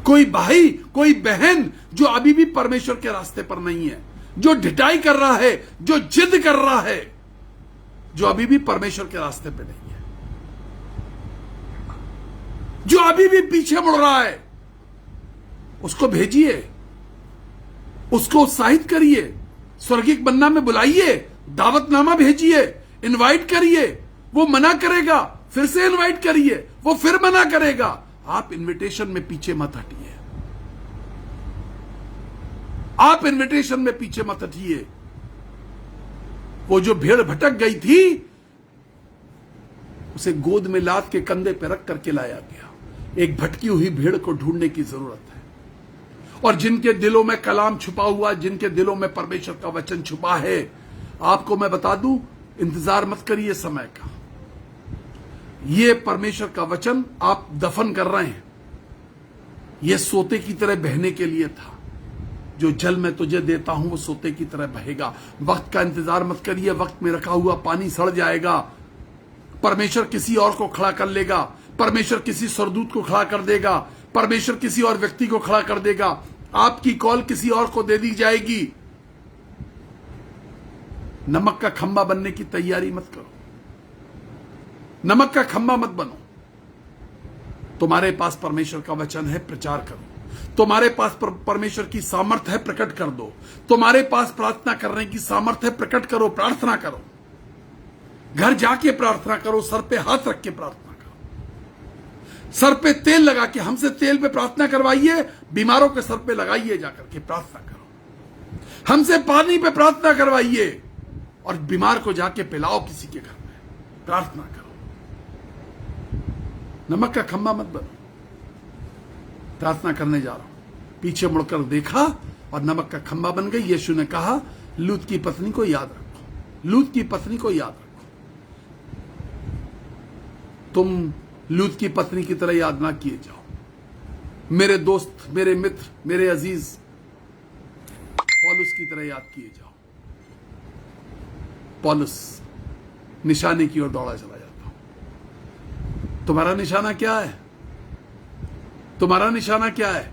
कोई भाई, कोई बहन जो अभी भी परमेश्वर के रास्ते पर नहीं है, जो ढिठाई कर रहा है, जो जिद कर रहा है, जो अभी भी परमेश्वर के रास्ते पे नहीं है, जो अभी भी पीछे मुड़ रहा है, उसको भेजिए, उसको उत्साहित करिए, स्वर्गिक मन्ना में बुलाइए, दावतनामा भेजिए, इनवाइट करिए। वो मना करेगा, फिर से इनवाइट करिए, वो फिर मना करेगा। आप इनविटेशन में पीछे मत हटिए, आप इनविटेशन में पीछे मत हटिए। वो जो भेड़ भटक गई थी उसे गोद में लाद के कंधे पे रख करके लाया गया। एक भटकी हुई भेड़ को ढूंढने की जरूरत है, और जिनके दिलों में कलाम छुपा हुआ, जिनके दिलों में परमेश्वर का वचन छुपा है, आपको मैं बता दूं, इंतजार मत करिए समय का। ये परमेश्वर का वचन आप दफन कर रहे हैं, ये सोते की तरह बहने के लिए था। जो जल मैं तुझे देता हूं वो सोते की तरह बहेगा। वक्त का इंतजार मत करिए, वक्त में रखा हुआ पानी सड़ जाएगा। परमेश्वर किसी और को खड़ा कर लेगा, परमेश्वर किसी सरदूत को खड़ा कर देगा, परमेश्वर किसी और व्यक्ति को खड़ा कर देगा, आपकी कॉल किसी और को दे दी जाएगी। नमक का खंबा बनने की तैयारी मत करो, नमक का खंबा मत बनो। तुम्हारे पास परमेश्वर का वचन है, प्रचार करो। तुम्हारे पास परमेश्वर की सामर्थ है, प्रकट कर दो। तुम्हारे पास प्रार्थना करने की सामर्थ है, प्रकट करो, प्रार्थना करो। घर जाके प्रार्थना करो, सर पे हाथ रख के प्रार्थना करो, सर पे तेल लगा के, हमसे तेल पे प्रार्थना करवाइए, बीमारों के सर पे लगाइए, जाकर के प्रार्थना करो। हमसे पानी पे प्रार्थना करवाइए और बीमार को जाके पिलाओ किसी के घर में, प्रार्थना करो। नमक का खंबा मत बनो। प्रार्थना करने जा रहा हूं, पीछे मुड़कर देखा और नमक का खंबा बन गई। यीशु ने कहा लूत की पत्नी को याद रखो, लूत की पत्नी को याद रखो। तुम लूत की पत्नी की तरह याद ना किए जाओ। मेरे दोस्त, मेरे मित्र, मेरे अजीज, पौलुस की तरह याद किए जाओ। पौलुस निशाने की ओर दौड़ा चला जाता हूं। तुम्हारा निशाना क्या है? तुम्हारा निशाना क्या है?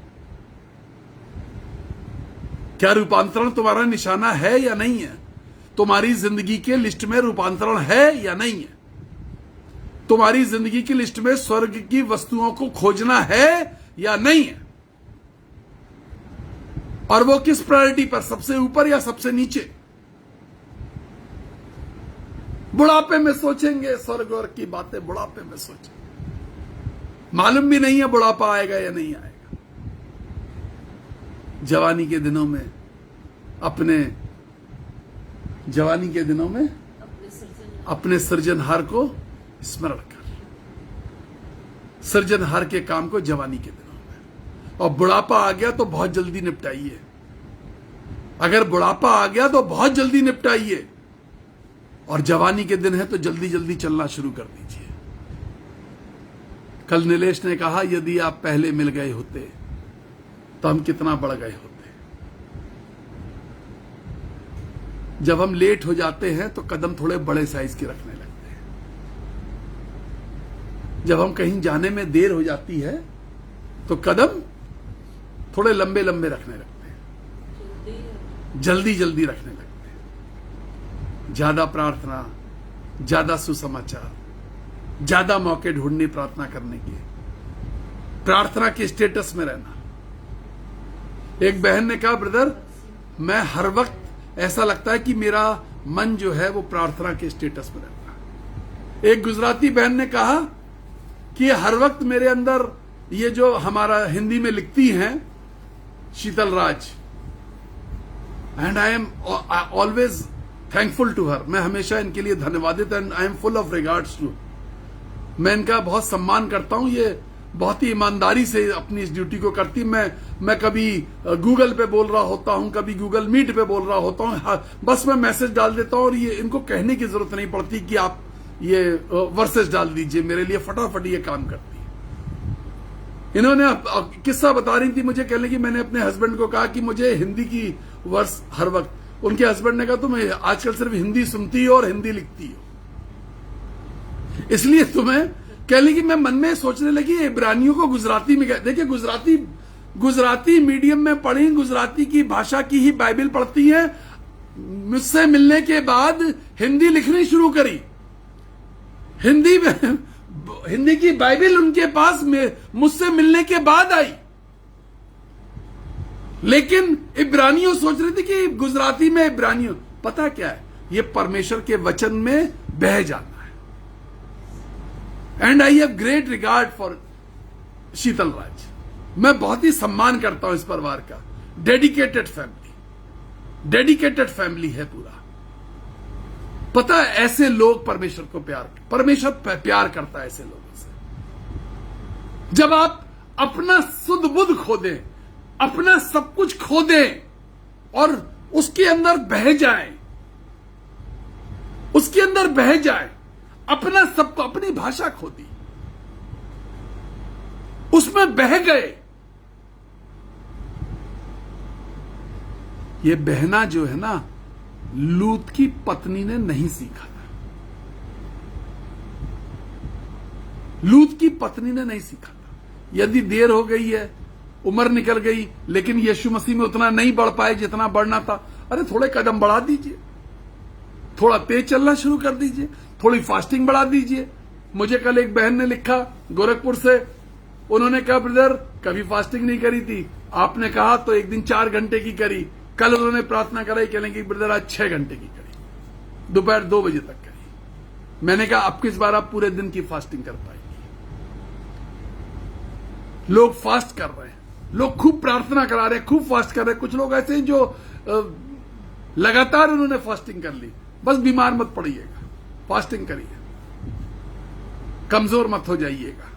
क्या रूपांतरण तुम्हारा निशाना है या नहीं है? तुम्हारी जिंदगी के लिस्ट में रूपांतरण है या नहीं है? तुम्हारी जिंदगी की लिस्ट में स्वर्ग की वस्तुओं को खोजना है या नहीं है? और वो किस प्रायोरिटी पर, सबसे ऊपर या सबसे नीचे? बुढ़ापे में सोचेंगे स्वर्ग और की बातें, बुढ़ापे में सोचेंगे। मालूम भी नहीं है बुढ़ापा आएगा या नहीं आएगा। जवानी के दिनों में अपने सृजनहार को स्मरण कर, सृजनहार के काम को जवानी के दिनों में। और बुढ़ापा आ गया तो बहुत जल्दी निपटाइए। अगर बुढ़ापा आ गया तो बहुत जल्दी निपटाइए, और जवानी के दिन है तो जल्दी जल्दी चलना शुरू कर दीजिए। कल नीलेश ने कहा यदि आप पहले मिल गए होते तो हम कितना बढ़ गए होते। जब हम लेट हो जाते हैं तो कदम थोड़े बड़े साइज के रखने लगते हैं। जब हम कहीं जाने में देर हो जाती है तो कदम थोड़े लंबे लंबे रखने लगते हैं, जल्दी जल्दी रखने लगते हैं। ज्यादा प्रार्थना, ज्यादा सुसमाचार, ज्यादा मौके ढूंढने प्रार्थना करने के, प्रार्थना के स्टेटस में रहना। एक बहन ने कहा ब्रदर मैं हर वक्त ऐसा लगता है कि मेरा मन जो है वो प्रार्थना के स्टेटस में रहता है। एक गुजराती बहन ने कहा कि हर वक्त मेरे अंदर ये जो हमारा हिंदी में लिखती हैं Sheetal Raj, and I am always thankful to her. मैं हमेशा इनके लिए धन्यवादित and I am full of regards to. मैं इनका बहुत सम्मान करता हूं। ये बहुत ही ईमानदारी से अपनी इस ड्यूटी को करती। मैं कभी गूगल पे बोल रहा होता हूं, कभी गूगल मीट पे बोल रहा होता हूं, बस मैं मैसेज डाल देता हूं और ये इनको कहने की जरूरत नहीं पड़ती कि आप ये वर्सेस डाल दीजिए। मेरे लिए फटाफट ये काम करती है। इन्होंने किस्सा बता रही थी मुझे, कहने की मैंने अपने हस्बैंड को कहा कि मुझे हिंदी की वर्स हर वक्त, उनके हस्बैंड ने कहा तुम आजकल सिर्फ हिंदी सुनती हो और हिंदी लिखती हो, इसलिए तुम्हें, कहने की मैं मन में सोचने लगी इब्रानियों को गुजराती में, देखिए गुजराती मीडियम में पढ़ी, गुजराती की भाषा की ही बाइबल पढ़ती हैं। मुझसे मिलने के बाद हिंदी लिखनी शुरू करी। हिंदी की बाइबल उनके पास मुझसे मिलने के बाद आई, लेकिन इब्रानियों सोच रही थी कि गुजराती में इब्रानियों, पता क्या है, ये परमेश्वर के वचन में बह जाना है। And I have great regard for Sheetal Raj. मैं बहुत ही सम्मान करता हूं इस परिवार का। डेडिकेटेड फैमिली है पूरा। पता है ऐसे लोग परमेश्वर प्यार करता है ऐसे लोगों से। जब आप अपना सुध बुध खो दें, अपना सब कुछ खो दें और उसके अंदर बह जाए, अपना सबको, अपनी भाषा खो दी, उसमें बह गए। ये बहना जो है ना, लूत की पत्नी ने नहीं सीखा था। लूत की पत्नी ने नहीं सीखा था। यदि देर हो गई है, उम्र निकल गई, लेकिन यीशु मसीह में उतना नहीं बढ़ पाए जितना बढ़ना था, अरे थोड़े कदम बढ़ा दीजिए, थोड़ा तेज चलना शुरू कर दीजिए, थोड़ी फास्टिंग बढ़ा दीजिए। मुझे कल एक बहन ने लिखा गोरखपुर से, उन्होंने कहा ब्रदर कभी फास्टिंग नहीं करी थी, आपने कहा तो एक दिन 4 घंटे की करी। कल उन्होंने प्रार्थना कराई, कहने की ब्रदर आज 6 घंटे की करी, दोपहर 2 बजे तक करी। मैंने कहा अब किस बार आप पूरे दिन की फास्टिंग कर पाएंगे। लोग फास्ट कर रहे हैं, लोग खूब प्रार्थना करा रहे हैं, खूब फास्ट कर रहे हैं। कुछ लोग ऐसे हैं जो लगातार उन्होंने फास्टिंग कर ली। बस बीमार मत पड़िएगा, फास्टिंग करिए, कमजोर मत हो जाइएगा।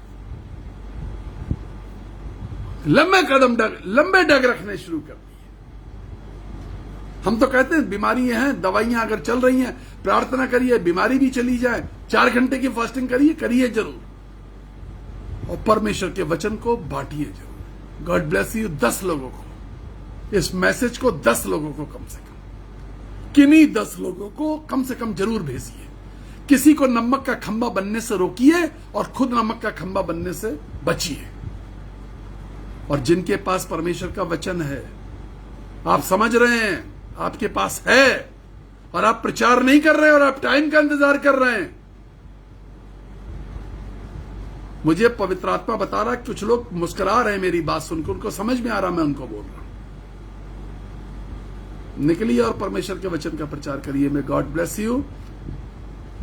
लंबे डग रखने शुरू कर दिए। हम तो कहते हैं बीमारी हैं, दवाइयां अगर चल रही हैं, प्रार्थना करिए, बीमारी भी चली जाए, 4 घंटे की फास्टिंग करिए जरूर, और परमेश्वर के वचन को बांटिए जरूर। God bless you. 10 लोगों को, इस मैसेज को 10 लोगों को कम से कम, किन्हीं 10 लोगों को कम से कम जरूर भेजिए। किसी को नमक का खंबा बनने से रोकिए और खुद नमक का खंबा बनने से बचिए। और जिनके पास परमेश्वर का वचन है, आप समझ रहे हैं आपके पास है, और आप प्रचार नहीं कर रहे और आप टाइम का इंतजार कर रहे हैं। मुझे पवित्र आत्मा बता रहा है, कुछ लोग मुस्कुरा रहे हैं मेरी बात सुनकर, उनको समझ में आ रहा मैं उनको बोल रहा हूं। निकलिए और परमेश्वर के वचन का प्रचार करिए। मैं गॉड ब्लेस यू।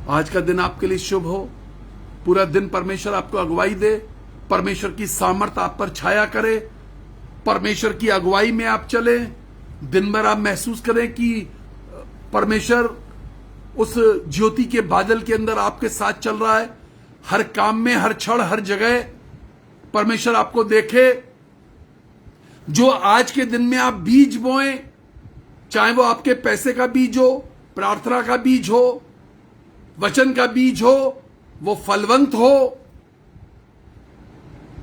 आज का दिन आपके लिए शुभ हो। पूरा दिन परमेश्वर आपको अगुवाई दे, परमेश्वर की सामर्थ आप पर छाया करे, परमेश्वर की अगुवाई में आप चले। दिन भर आप महसूस करें कि परमेश्वर उस ज्योति के बादल के अंदर आपके साथ चल रहा है। हर काम में, हर क्षण, हर जगह परमेश्वर आपको देखे। जो आज के दिन में आप बीज बोएं, चाहे वो आपके पैसे का बीज हो, प्रार्थना का बीज हो, वचन का बीज हो, वो फलवंत हो।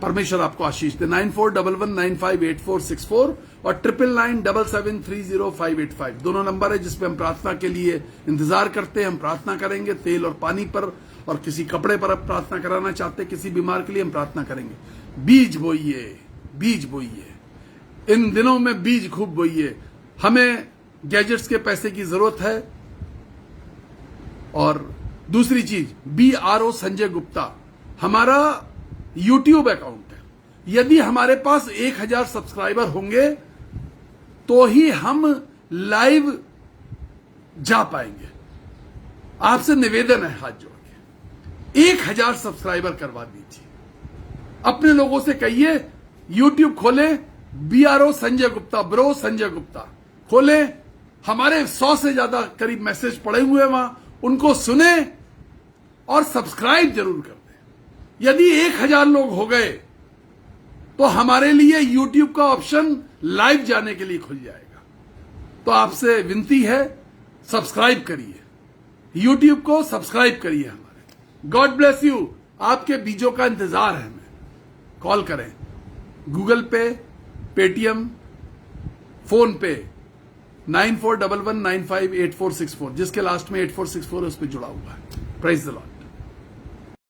परमेश्वर आपको आशीष दे। 9411958464 और 9997730585 दोनों नंबर है जिसपे हम प्रार्थना के लिए इंतजार करते हैं। हम प्रार्थना करेंगे तेल और पानी पर, और किसी कपड़े पर आप प्रार्थना कराना चाहते हैं, किसी बीमार के लिए हम प्रार्थना करेंगे। बीज बोइए, बीज बोइए, इन दिनों में बीज खूब बोइए। हमें गैजेट्स के पैसे की जरूरत है। और दूसरी चीज, BRO संजय गुप्ता हमारा YouTube अकाउंट है। यदि हमारे पास 1000 सब्सक्राइबर होंगे तो ही हम लाइव जा पाएंगे। आपसे निवेदन है हाथ जोड़ के, 1000 सब्सक्राइबर करवा दीजिए। अपने लोगों से कहिए YouTube खोले, BRO संजय गुप्ता, ब्रो संजय गुप्ता खोले। हमारे 100 से ज्यादा करीब मैसेज पड़े हुए हैं वहां, उनको सुने और सब्सक्राइब जरूर कर दें। यदि 1000 लोग हो गए तो हमारे लिए YouTube का ऑप्शन लाइव जाने के लिए खुल जाएगा। तो आपसे विनती है, सब्सक्राइब करिए, YouTube को सब्सक्राइब करिए हमारे। God bless you. आपके बीजों का इंतजार है। हमें कॉल करें, गूगल पे, पेटीएम, फोन पे 9411958464, जिसके लास्ट में 8464 उस पर जुड़ा हुआ है। Praise the Lord.